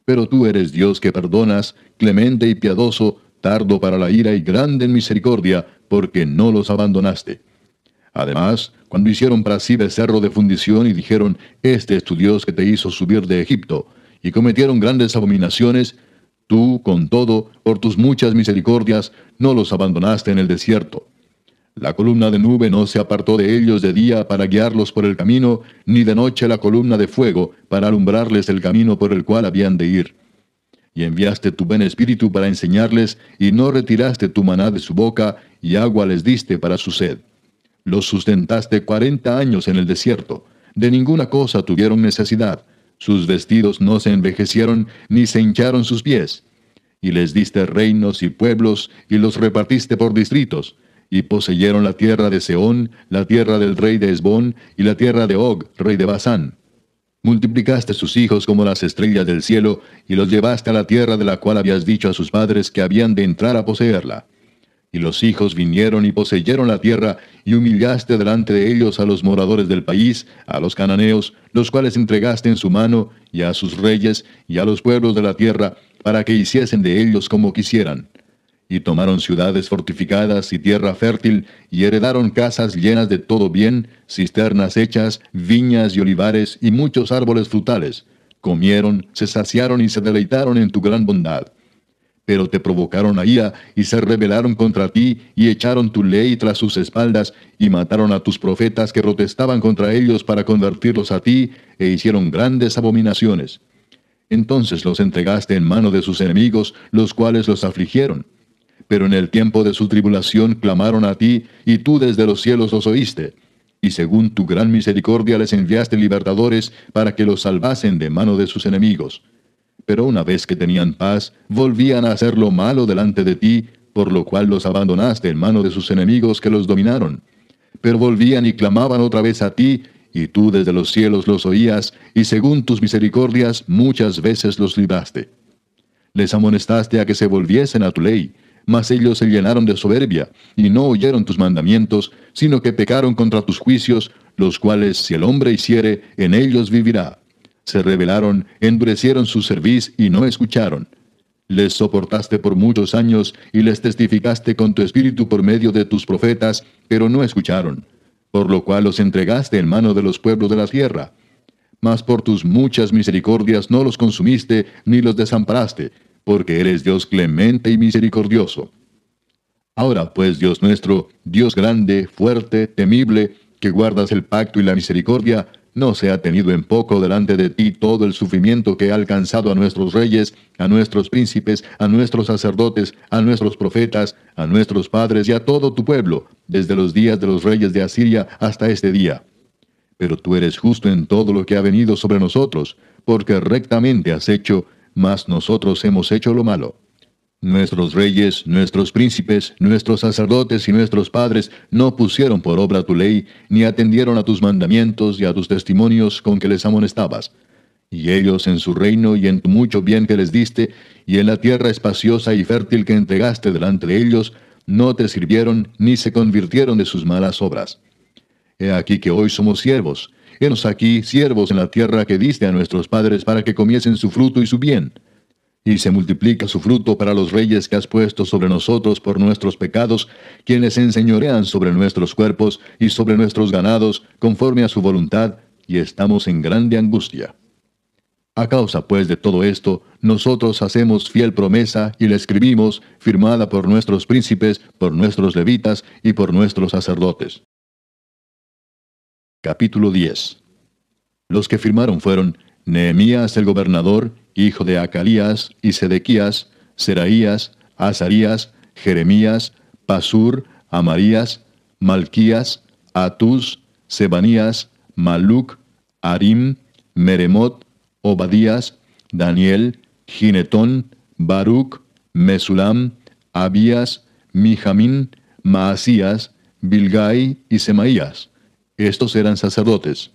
Pero tú eres Dios que perdonas, clemente y piadoso, tardo para la ira y grande en misericordia, porque no los abandonaste. Además, cuando hicieron para sí becerro de fundición y dijeron, este es tu Dios que te hizo subir de Egipto, y cometieron grandes abominaciones, tú, con todo, por tus muchas misericordias, no los abandonaste en el desierto. La columna de nube no se apartó de ellos de día para guiarlos por el camino, ni de noche la columna de fuego para alumbrarles el camino por el cual habían de ir. Y enviaste tu buen espíritu para enseñarles, y no retiraste tu maná de su boca, y agua les diste para su sed. Los sustentaste 40 años en el desierto. De ninguna cosa tuvieron necesidad. Sus vestidos no se envejecieron, ni se hincharon sus pies. Y les diste reinos y pueblos, y los repartiste por distritos. Y poseyeron la tierra de Sehón, la tierra del rey de Hesbón, y la tierra de Og, rey de Basán. Multiplicaste sus hijos como las estrellas del cielo, y los llevaste a la tierra de la cual habías dicho a sus padres que habían de entrar a poseerla. Y los hijos vinieron y poseyeron la tierra, y humillaste delante de ellos a los moradores del país, a los cananeos, los cuales entregaste en su mano, y a sus reyes, y a los pueblos de la tierra, para que hiciesen de ellos como quisieran. Y tomaron ciudades fortificadas y tierra fértil, y heredaron casas llenas de todo bien, cisternas hechas, viñas y olivares, y muchos árboles frutales. Comieron, se saciaron y se deleitaron en tu gran bondad. Pero te provocaron a ira, y se rebelaron contra ti, y echaron tu ley tras sus espaldas, y mataron a tus profetas que protestaban contra ellos para convertirlos a ti, e hicieron grandes abominaciones. Entonces los entregaste en mano de sus enemigos, los cuales los afligieron. Pero en el tiempo de su tribulación clamaron a ti, y tú desde los cielos los oíste. y según tu gran misericordia les enviaste libertadores para que los salvasen de mano de sus enemigos. Pero una vez que tenían paz, volvían a hacer lo malo delante de ti, por lo cual los abandonaste en mano de sus enemigos que los dominaron. Pero volvían y clamaban otra vez a ti, y tú desde los cielos los oías, y según tus misericordias muchas veces los libraste. Les amonestaste a que se volviesen a tu ley, mas ellos se llenaron de soberbia, y no oyeron tus mandamientos, sino que pecaron contra tus juicios, los cuales si el hombre hiciere, en ellos vivirá. Se rebelaron, endurecieron su cerviz y no escucharon. Les soportaste por muchos años, y les testificaste con tu espíritu por medio de tus profetas, pero no escucharon, por lo cual los entregaste en mano de los pueblos de la tierra. Mas por tus muchas misericordias no los consumiste, ni los desamparaste, porque eres Dios clemente y misericordioso. Ahora pues, Dios nuestro, Dios grande, fuerte, temible, que guardas el pacto y la misericordia, no sea tenido en poco delante de ti todo el sufrimiento que ha alcanzado a nuestros reyes, a nuestros príncipes, a nuestros sacerdotes, a nuestros profetas, a nuestros padres y a todo tu pueblo, desde los días de los reyes de Asiria hasta este día. Pero tú eres justo en todo lo que ha venido sobre nosotros, porque rectamente has hecho, mas nosotros hemos hecho lo malo. Nuestros reyes, nuestros príncipes, nuestros sacerdotes y nuestros padres no pusieron por obra tu ley, ni atendieron a tus mandamientos y a tus testimonios con que les amonestabas. Y ellos en su reino y en tu mucho bien que les diste, y en la tierra espaciosa y fértil que entregaste delante de ellos, no te sirvieron ni se convirtieron de sus malas obras. He aquí que hoy somos siervos. Henos aquí siervos en la tierra que diste a nuestros padres para que comiesen su fruto y su bien. Y se multiplica su fruto para los reyes que has puesto sobre nosotros por nuestros pecados, quienes enseñorean sobre nuestros cuerpos y sobre nuestros ganados, conforme a su voluntad, y estamos en grande angustia. A causa pues de todo esto, nosotros hacemos fiel promesa y la escribimos, firmada por nuestros príncipes, por nuestros levitas y por nuestros sacerdotes. Capítulo 10. Los que firmaron fueron Nehemías el gobernador, hijo de Acalías, y Sedequías, Seraías, Azarías, Jeremías, Pasur, Amarías, Malquías, Atús, Sebanías, Maluc, Arim, Meremot, Obadías, Daniel, Ginetón, Baruc, Mesulam, Abías, Mijamín, Maasías, Bilgai y Semaías. Estos eran sacerdotes.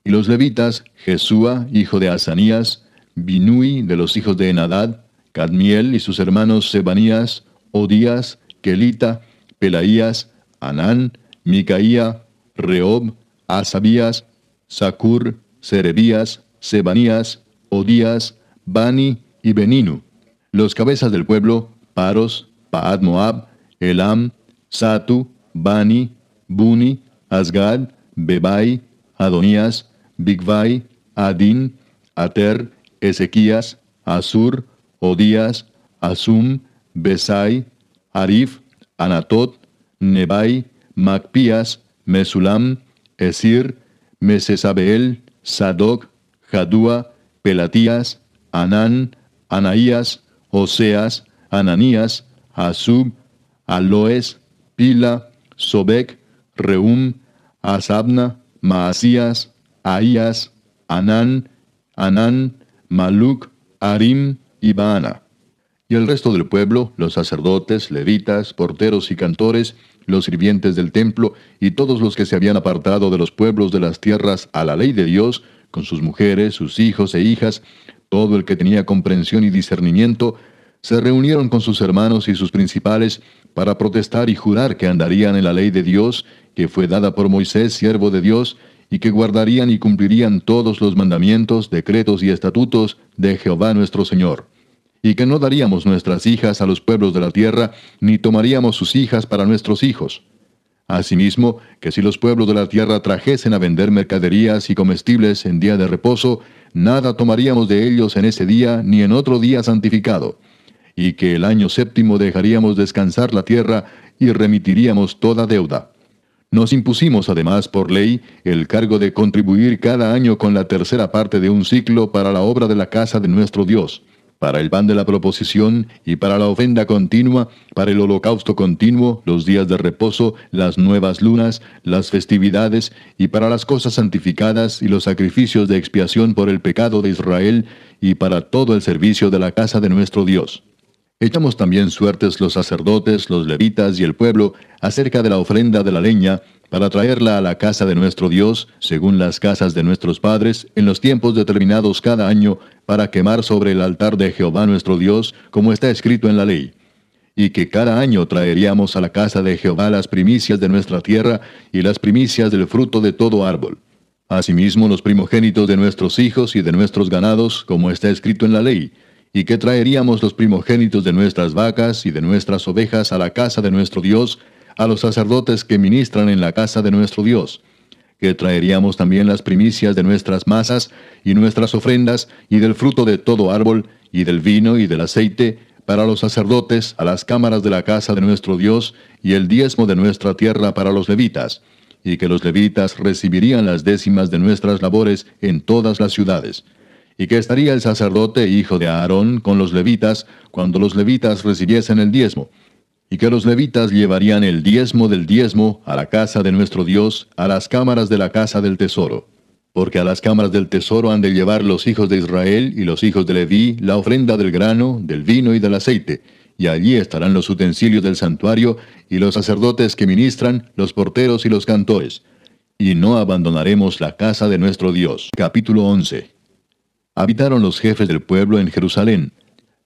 Y los levitas, Jesúa, hijo de Asanías, Binui de los hijos de Enadad, Cadmiel y sus hermanos Sebanías, Odías, Kelita, Pelaías, Anán, Micaía, Reob, Asabías, Sacur, Serebías, Sebanías, Odías, Bani y Beninu. Los cabezas del pueblo, Paros, Paad Moab, Elam, Satu, Bani, Buni, Asgad, Bebai, Adonías, Bigvai, Adin, Ater, Ezequías, Asur, Odías, Asum, Besai, Arif, Anatot, Nebai, Macpías, Mesulam, Esir, Mesesabeel, Sadoc, Jadúa, Pelatías, Anán, Anaías, Oseas, Ananías, Asub, Aloes, Pila, Sobek, Reum, Asabna, Maasías, Ahías, Anán, Maluc, Arim y Baana. Y el resto del pueblo, los sacerdotes, levitas, porteros y cantores, los sirvientes del templo, y todos los que se habían apartado de los pueblos de las tierras a la ley de Dios, con sus mujeres, sus hijos e hijas, todo el que tenía comprensión y discernimiento, se reunieron con sus hermanos y sus principales para protestar y jurar que andarían en la ley de Dios, que fue dada por Moisés, siervo de Dios, y que guardarían y cumplirían todos los mandamientos, decretos y estatutos de Jehová nuestro Señor, y que no daríamos nuestras hijas a los pueblos de la tierra, ni tomaríamos sus hijas para nuestros hijos. Asimismo, que si los pueblos de la tierra trajesen a vender mercaderías y comestibles en día de reposo, nada tomaríamos de ellos en ese día ni en otro día santificado, y que el año séptimo dejaríamos descansar la tierra y remitiríamos toda deuda. Nos impusimos además por ley el cargo de contribuir cada año con la tercera parte de un siclo para la obra de la casa de nuestro Dios. para el pan de la proposición, y para la ofrenda continua, para el holocausto continuo, los días de reposo, las nuevas lunas, las festividades, y para las cosas santificadas y los sacrificios de expiación por el pecado de Israel, y para todo el servicio de la casa de nuestro Dios. Echamos también suertes los sacerdotes, los levitas y el pueblo acerca de la ofrenda de la leña, para traerla a la casa de nuestro Dios, según las casas de nuestros padres, en los tiempos determinados cada año, para quemar sobre el altar de Jehová nuestro Dios, como está escrito en la ley. Y que cada año traeríamos a la casa de Jehová las primicias de nuestra tierra, y las primicias del fruto de todo árbol. Asimismo los primogénitos de nuestros hijos y de nuestros ganados, como está escrito en la ley, y que traeríamos los primogénitos de nuestras vacas y de nuestras ovejas a la casa de nuestro Dios, a los sacerdotes que ministran en la casa de nuestro Dios, que traeríamos también las primicias de nuestras masas y nuestras ofrendas, y del fruto de todo árbol, y del vino y del aceite, para los sacerdotes, a las cámaras de la casa de nuestro Dios, y el diezmo de nuestra tierra para los levitas, y que los levitas recibirían las décimas de nuestras labores en todas las ciudades. Y que estaría el sacerdote hijo de Aarón con los levitas, cuando los levitas recibiesen el diezmo, y que los levitas llevarían el diezmo del diezmo a la casa de nuestro Dios, a las cámaras de la casa del tesoro. Porque a las cámaras del tesoro han de llevar los hijos de Israel y los hijos de Leví la ofrenda del grano, del vino y del aceite, y allí estarán los utensilios del santuario, y los sacerdotes que ministran, los porteros y los cantores. Y no abandonaremos la casa de nuestro Dios. Capítulo 11. Habitaron los jefes del pueblo en Jerusalén,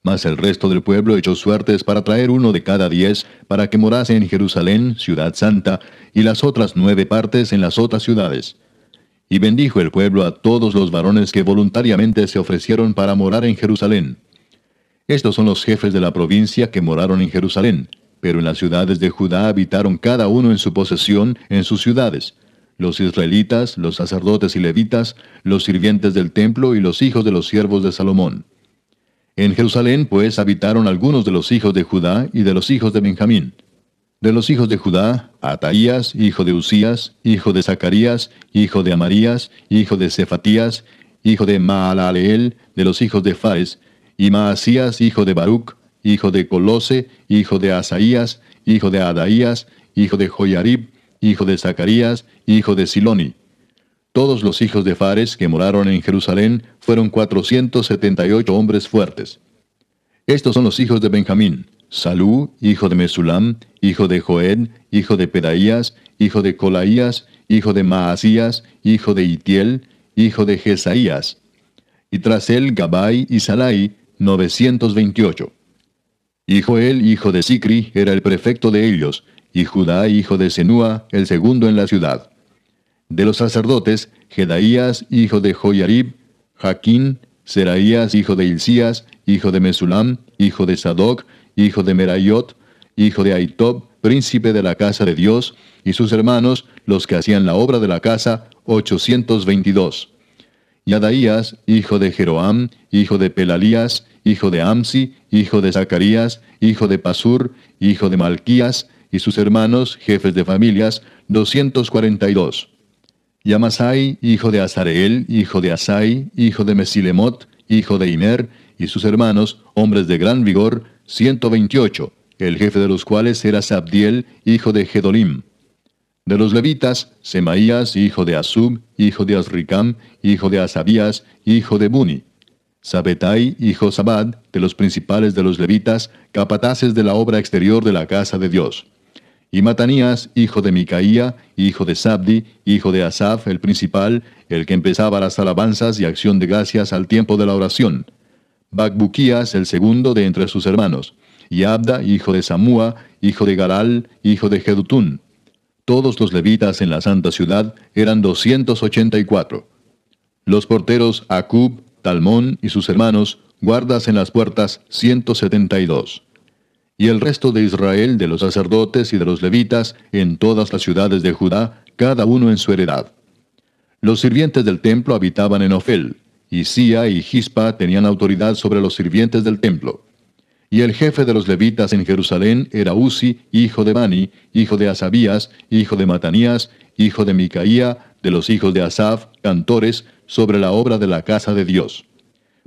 mas el resto del pueblo echó suertes para traer 1 de cada 10, para que morase en Jerusalén, ciudad santa, y las otras 9 partes en las otras ciudades. Y bendijo el pueblo a todos los varones que voluntariamente se ofrecieron para morar en Jerusalén. Estos son los jefes de la provincia que moraron en Jerusalén, pero en las ciudades de Judá habitaron cada uno en su posesión en sus ciudades: los israelitas, los sacerdotes y levitas, los sirvientes del templo y los hijos de los siervos de Salomón. En Jerusalén, pues, habitaron algunos de los hijos de Judá y de los hijos de Benjamín. De los hijos de Judá, Ataías, hijo de Usías, hijo de Zacarías, hijo de Amarías, hijo de Cefatías, hijo de Maalaleel, de los hijos de Fares, y Maasías, hijo de Baruc, hijo de Colose, hijo de Asaías, hijo de Adaías, hijo de Joiarib, hijo de Zacarías, hijo de Siloni. Todos los hijos de Fares que moraron en Jerusalén fueron 478 hombres fuertes. Estos son los hijos de Benjamín: Salú, hijo de Mesulam, hijo de Joed, hijo de Pedaías, hijo de Colaías, hijo de Maasías, hijo de Itiel, hijo de Jesaías. Y tras él Gabai y Salai, 928. Y Joel, hijo de Sicri, era el prefecto de ellos, y Judá, hijo de Senúa, el segundo en la ciudad. De los sacerdotes, Jedaías, hijo de Joiarib, Jaquín, Seraías, hijo de Hilcías, hijo de Mesulam, hijo de Sadoc, hijo de Merayot, hijo de Ahitob, príncipe de la casa de Dios, y sus hermanos, los que hacían la obra de la casa, 822. Y Adaías, hijo de Jeroam, hijo de Pelalías, hijo de Amsi, hijo de Zacarías, hijo de Pasur, hijo de Malquías, y sus hermanos, jefes de familias, 242. Y Amasai, hijo de Azareel, hijo de Asai, hijo de Mesilemot, hijo de Imer, y sus hermanos, hombres de gran vigor, 128, el jefe de los cuales era Sabdiel, hijo de Gedolim. De los levitas, Semaías, hijo de Asub, hijo de Azricam, hijo de Asabías, hijo de Buni. Sabetai y Josabad, de los principales de los levitas, capataces de la obra exterior de la casa de Dios. Y Matanías, hijo de Micaía, hijo de Sabdi, hijo de Asaf, el principal, el que empezaba las alabanzas y acción de gracias al tiempo de la oración. Bacbuquías, el segundo de entre sus hermanos. Y Abda, hijo de Samúa, hijo de Galal, hijo de Jedutún. Todos los levitas en la santa ciudad eran 284. Los porteros Acub, Talmón y sus hermanos, guardas en las puertas, 172. Y el resto de Israel, de los sacerdotes y de los levitas, en todas las ciudades de Judá, cada uno en su heredad. Los sirvientes del templo habitaban en Ofel, y Sía y Gispa tenían autoridad sobre los sirvientes del templo. Y el jefe de los levitas en Jerusalén era Uzi, hijo de Bani, hijo de Asabías, hijo de Matanías, hijo de Micaía, de los hijos de Asaf, cantores, sobre la obra de la casa de Dios.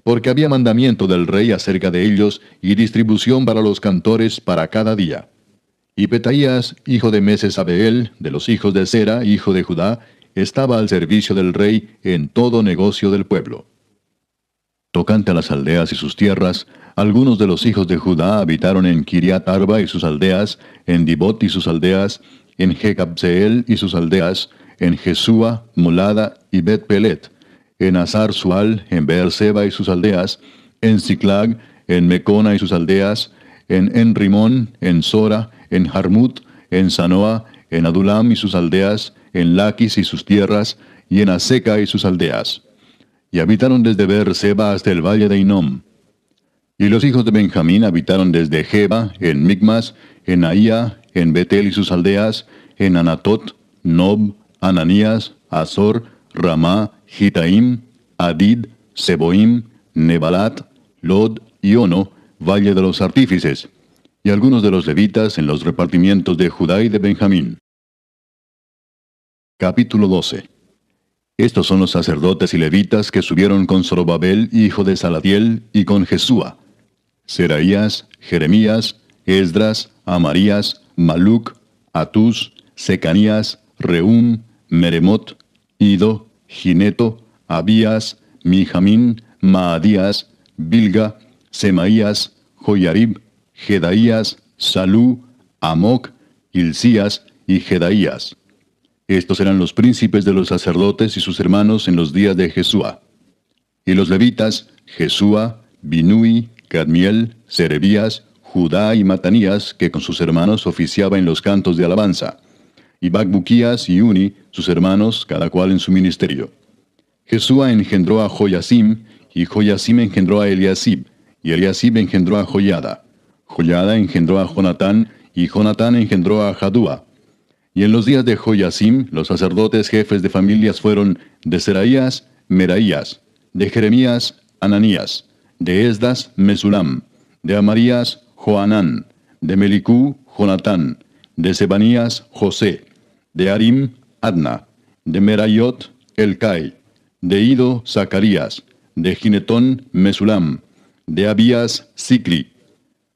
porque había mandamiento del rey acerca de ellos y distribución para los cantores para cada día. Y Petaías, hijo de Mesesabeel, de los hijos de Sera, hijo de Judá, estaba al servicio del rey en todo negocio del pueblo. Tocante a las aldeas y sus tierras, algunos de los hijos de Judá habitaron en Kiriat Arba y sus aldeas, en Dibot y sus aldeas, en Jecabseel y sus aldeas, en Jesúa, Molada y Bet-Pelet, en Azar Sual, en Beerseba y sus aldeas, en Ziklag, en Mecona y sus aldeas, en Enrimón, en Sora, en Jarmut, en Sanoa, en Adulam y sus aldeas, en Laquis y sus tierras, y en Aseca y sus aldeas. Y habitaron desde Beerseba hasta el valle de Inom. Y los hijos de Benjamín habitaron desde Geba, en Micmas, en Ahía, en Betel y sus aldeas, en Anatot, Nob, Ananías, Azor, Ramá, Gitaim, Adid, Seboim, Nebalat, Lod y Ono, valle de los artífices, y algunos de los levitas en los repartimientos de Judá y de Benjamín. Capítulo 12. Estos son los sacerdotes y levitas que subieron con Zorobabel, hijo de Salatiel, y con Jesúa: Seraías, Jeremías, Esdras, Amarías, Maluc, Atús, Secanías, Reum, Meremot, Ido, Gineto, Abías, Mijamín, Maadías, Bilga, Semaías, Joyarib, Jedaías, Salú, Amoc, Hilcías y Jedaías. Estos eran los príncipes de los sacerdotes y sus hermanos en los días de Jesúa. Y los levitas, Jesúa, Binui, Cadmiel, Serebías, Judá y Matanías, que con sus hermanos oficiaba en los cantos de alabanza. Y Bacbuquías y Uni, sus hermanos, cada cual en su ministerio. Jesúa engendró a Joyasim, y Joyasim engendró a Eliasib, y Eliasib engendró a Joyada. Joyada engendró a Jonatán, y Jonatán engendró a Jadúa. Y en los días de Joyasim, los sacerdotes jefes de familias fueron de Seraías, Meraías, de Jeremías, Ananías, de Esdas, Mesulam, de Amarías, Joanán, de Melicú, Jonatán, de Sebanías, José, de Arim, Adna, de Merayot, Elcai, de Ido, Zacarías, de Ginetón, Mesulam, de Abías, Sicri,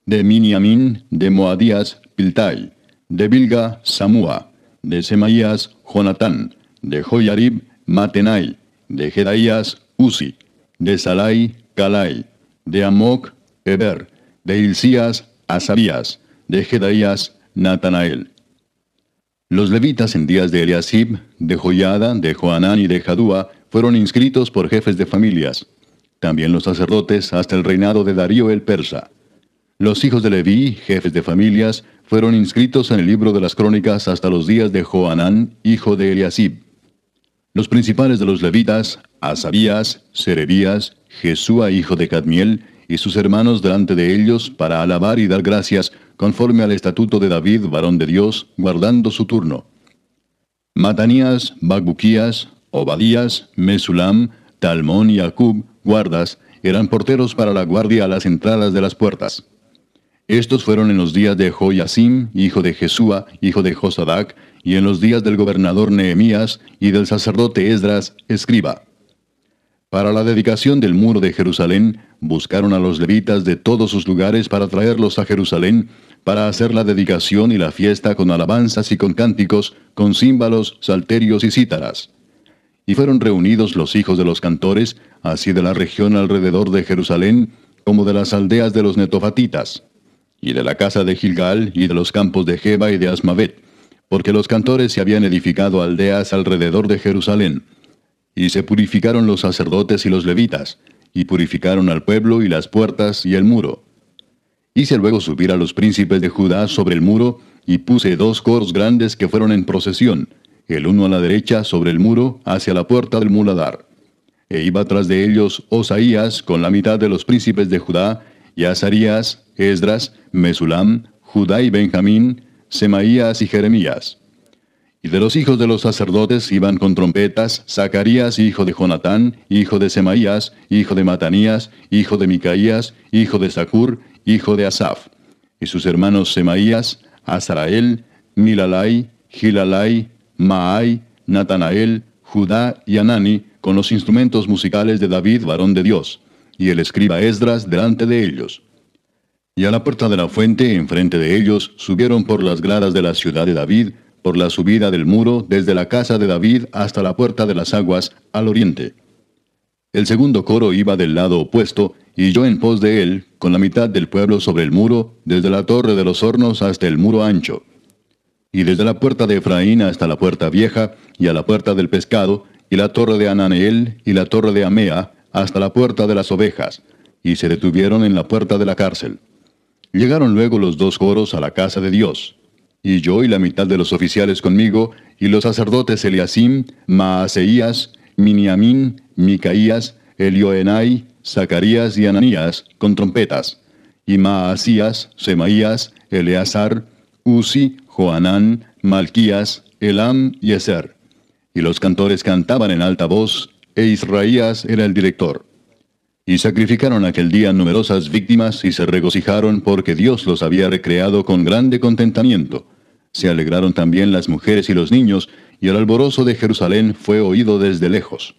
de Miniamín, de Moadías, Piltai, de Bilga, Samúa, de Semaías, Jonatán, de Joyarib, Matenai, de Jedaías, Uzi, de Salai, Calai, de Amoc, Eber, de Hilcías, Asabías, de Jedaías, Natanael. Los levitas en días de Eliasib, de Joyada, de Joanán y de Jadúa fueron inscritos por jefes de familias. También los sacerdotes hasta el reinado de Darío el persa. Los hijos de Leví, jefes de familias, fueron inscritos en el libro de las crónicas hasta los días de Joanán, hijo de Eliasib. Los principales de los levitas, Asabías, Serebías, Jesúa, hijo de Cadmiel, y sus hermanos delante de ellos para alabar y dar gracias, conforme al estatuto de David, varón de Dios, guardando su turno. Matanías, Bacbuquías, Obadías, Mesulam, Talmón y Acub, guardas, eran porteros para la guardia a las entradas de las puertas. Estos fueron en los días de Joyasim, hijo de Jesúa, hijo de Josadac, y en los días del gobernador Nehemías y del sacerdote Esdras, escriba. Para la dedicación del muro de Jerusalén, buscaron a los levitas de todos sus lugares para traerlos a Jerusalén, para hacer la dedicación y la fiesta con alabanzas y con cánticos, con címbalos, salterios y cítaras. Y fueron reunidos los hijos de los cantores, así de la región alrededor de Jerusalén, como de las aldeas de los netofatitas, y de la casa de Gilgal, y de los campos de Geba y de Asmavet, porque los cantores se habían edificado aldeas alrededor de Jerusalén. Y se purificaron los sacerdotes y los levitas, y purificaron al pueblo y las puertas y el muro. Hice luego subir a los príncipes de Judá sobre el muro, y puse 2 coros grandes que fueron en procesión, el uno a la derecha sobre el muro, hacia la puerta del muladar. E iba tras de ellos Osaías con la mitad de los príncipes de Judá, y Azarías, Esdras, Mesulam, Judá y Benjamín, Semaías y Jeremías. Y de los hijos de los sacerdotes iban con trompetas Zacarías, hijo de Jonatán, hijo de Semaías, hijo de Matanías, hijo de Micaías, hijo de Zacur, hijo de Asaf. Y sus hermanos Semaías, Azarael, Milalai, Gilalai, Maai, Natanael, Judá y Anani, con los instrumentos musicales de David, varón de Dios. y el escriba Esdras delante de ellos. Y a la puerta de la fuente, enfrente de ellos, subieron por las gradas de la ciudad de David, por la subida del muro, desde la casa de David hasta la puerta de las aguas, al oriente. El segundo coro iba del lado opuesto, y yo en pos de él, con la mitad del pueblo sobre el muro, desde la torre de los hornos hasta el muro ancho. Y desde la puerta de Efraín hasta la puerta vieja, y a la puerta del pescado, y la torre de Ananeel, y la torre de Amea, hasta la puerta de las ovejas, y se detuvieron en la puerta de la cárcel. Llegaron luego los dos coros a la casa de Dios. Y yo y la mitad de los oficiales conmigo, y los sacerdotes Eliasim, Maaseías, Miniamín, Micaías, Elioenai, Zacarías y Ananías, con trompetas, y Maasías, Semaías, Eleazar, Uzi, Joanán, Malquías, Elam y Ezer. Y los cantores cantaban en alta voz, e Israías era el director. Y sacrificaron aquel día numerosas víctimas y se regocijaron porque Dios los había recreado con grande contentamiento. Se alegraron también las mujeres y los niños, y el alborozo de Jerusalén fue oído desde lejos.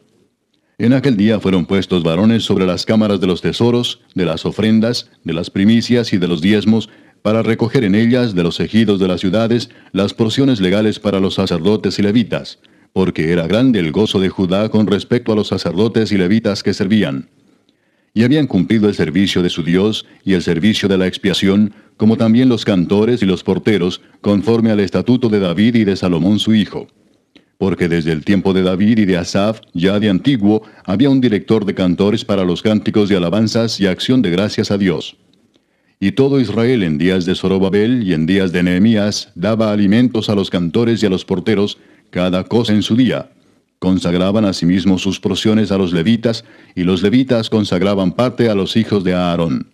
En aquel día fueron puestos varones sobre las cámaras de los tesoros, de las ofrendas, de las primicias y de los diezmos, para recoger en ellas de los ejidos de las ciudades las porciones legales para los sacerdotes y levitas, porque era grande el gozo de Judá con respecto a los sacerdotes y levitas que servían. Y habían cumplido el servicio de su Dios y el servicio de la expiación, como también los cantores y los porteros, conforme al estatuto de David y de Salomón su hijo. Porque desde el tiempo de David y de Asaf, ya de antiguo, había un director de cantores para los cánticos de alabanzas y acción de gracias a Dios. Y todo Israel en días de Zorobabel y en días de Nehemías daba alimentos a los cantores y a los porteros, cada cosa en su día. Consagraban asimismo sus porciones a los levitas, y los levitas consagraban parte a los hijos de Aarón.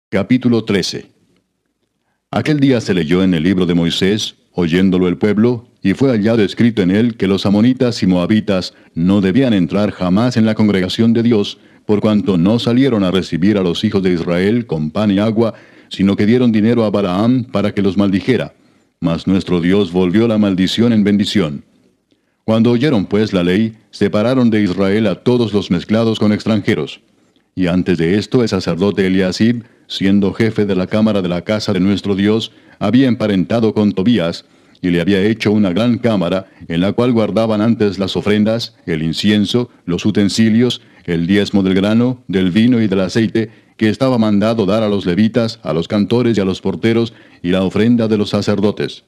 Capítulo 13. Aquel día se leyó en el libro de Moisés, oyéndolo el pueblo, y fue hallado escrito en él que los amonitas y moabitas no debían entrar jamás en la congregación de Dios, por cuanto no salieron a recibir a los hijos de Israel con pan y agua, sino que dieron dinero a Balaam para que los maldijera. Mas nuestro Dios volvió la maldición en bendición. Cuando oyeron pues la ley, separaron de Israel a todos los mezclados con extranjeros. Y antes de esto el sacerdote Eliasib, siendo jefe de la cámara de la casa de nuestro Dios, había emparentado con Tobías, y le había hecho una gran cámara, en la cual guardaban antes las ofrendas, el incienso, los utensilios, el diezmo del grano, del vino y del aceite, que estaba mandado dar a los levitas, a los cantores y a los porteros, y la ofrenda de los sacerdotes.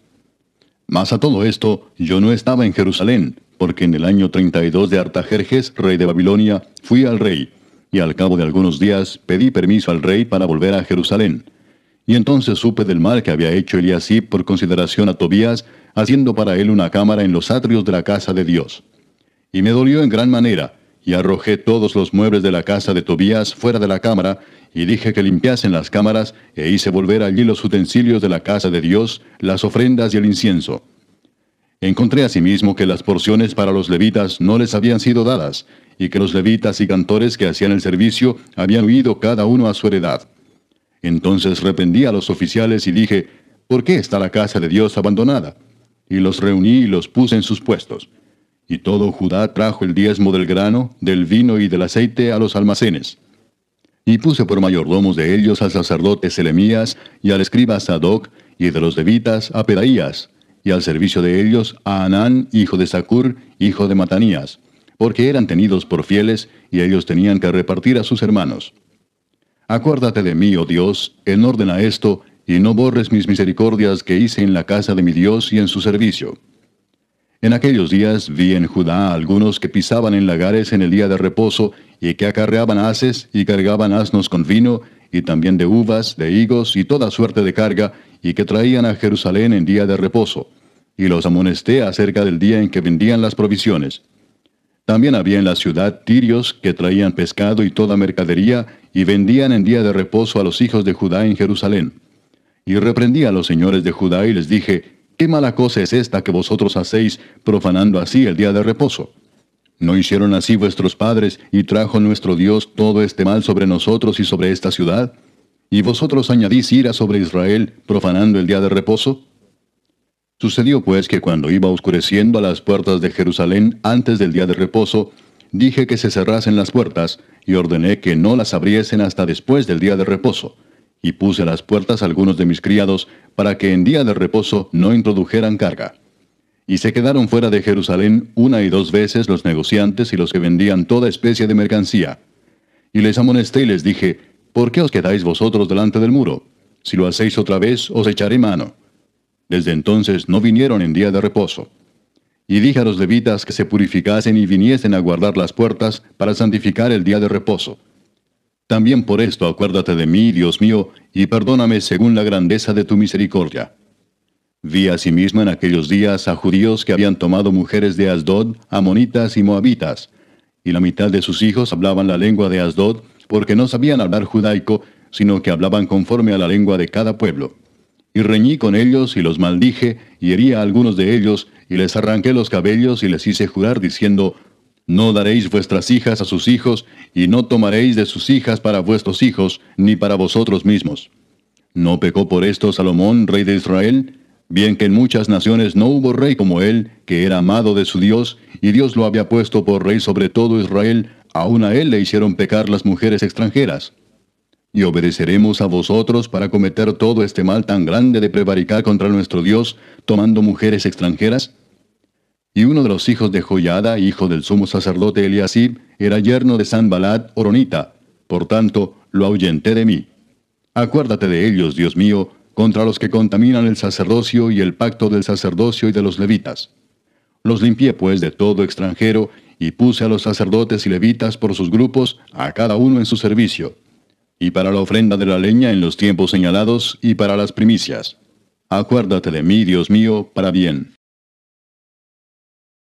Mas a todo esto, yo no estaba en Jerusalén, porque en el año 32 de Artajerjes, rey de Babilonia, fui al rey, y al cabo de algunos días pedí permiso al rey para volver a Jerusalén. Y entonces supe del mal que había hecho Eliasib por consideración a Tobías, haciendo para él una cámara en los atrios de la casa de Dios. Y me dolió en gran manera, y arrojé todos los muebles de la casa de Tobías fuera de la cámara, y dije que limpiasen las cámaras, e hice volver allí los utensilios de la casa de Dios, las ofrendas y el incienso. Encontré asimismo que las porciones para los levitas no les habían sido dadas, y que los levitas y cantores que hacían el servicio habían huido cada uno a su heredad. Entonces reprendí a los oficiales y dije, ¿por qué está la casa de Dios abandonada? Y los reuní y los puse en sus puestos. Y todo Judá trajo el diezmo del grano, del vino y del aceite a los almacenes. Y puse por mayordomos de ellos al sacerdote Selemías y al escriba Sadoc, y de los levitas a Pedaías, y al servicio de ellos a Anán, hijo de Zacur, hijo de Matanías, porque eran tenidos por fieles, y ellos tenían que repartir a sus hermanos. Acuérdate de mí, oh Dios, en orden a esto, y no borres mis misericordias que hice en la casa de mi Dios y en su servicio. En aquellos días vi en Judá a algunos que pisaban en lagares en el día de reposo, y que acarreaban haces y cargaban asnos con vino, y también de uvas, de higos y toda suerte de carga, y que traían a Jerusalén en día de reposo. Y los amonesté acerca del día en que vendían las provisiones. También había en la ciudad tirios que traían pescado y toda mercadería, y vendían en día de reposo a los hijos de Judá en Jerusalén. Y reprendí a los señores de Judá y les dije, ¿qué mala cosa es esta que vosotros hacéis, profanando así el día de reposo? ¿No hicieron así vuestros padres, y trajo nuestro Dios todo este mal sobre nosotros y sobre esta ciudad? ¿Y vosotros añadís ira sobre Israel, profanando el día de reposo? Sucedió pues que cuando iba oscureciendo a las puertas de Jerusalén antes del día de reposo, dije que se cerrasen las puertas, y ordené que no las abriesen hasta después del día de reposo. Y puse a las puertas a algunos de mis criados, para que en día de reposo no introdujeran carga. Y se quedaron fuera de Jerusalén 1 y 2 veces los negociantes y los que vendían toda especie de mercancía. Y les amonesté y les dije, ¿por qué os quedáis vosotros delante del muro? Si lo hacéis otra vez, os echaré mano. Desde entonces no vinieron en día de reposo. Y dije a los levitas que se purificasen y viniesen a guardar las puertas para santificar el día de reposo. También por esto acuérdate de mí, Dios mío, y perdóname según la grandeza de tu misericordia. Vi asimismo en aquellos días a judíos que habían tomado mujeres de Asdod, amonitas y moabitas, y la mitad de sus hijos hablaban la lengua de Asdod, porque no sabían hablar judaico, sino que hablaban conforme a la lengua de cada pueblo. Y reñí con ellos y los maldije, y herí a algunos de ellos, y les arranqué los cabellos y les hice jurar diciendo, no daréis vuestras hijas a sus hijos, y no tomaréis de sus hijas para vuestros hijos, ni para vosotros mismos. ¿No pecó por esto Salomón, rey de Israel? Bien que en muchas naciones no hubo rey como él, que era amado de su Dios, y Dios lo había puesto por rey sobre todo Israel, aun a él le hicieron pecar las mujeres extranjeras. ¿Y obedeceremos a vosotros para cometer todo este mal tan grande de prevaricar contra nuestro Dios, tomando mujeres extranjeras? Y uno de los hijos de Joiada, hijo del sumo sacerdote Eliasib, era yerno de Sanbalat horonita, por tanto, lo ahuyenté de mí. Acuérdate de ellos, Dios mío, contra los que contaminan el sacerdocio y el pacto del sacerdocio y de los levitas. Los limpié pues de todo extranjero, y puse a los sacerdotes y levitas por sus grupos, a cada uno en su servicio, y para la ofrenda de la leña en los tiempos señalados, y para las primicias. Acuérdate de mí, Dios mío, para bien.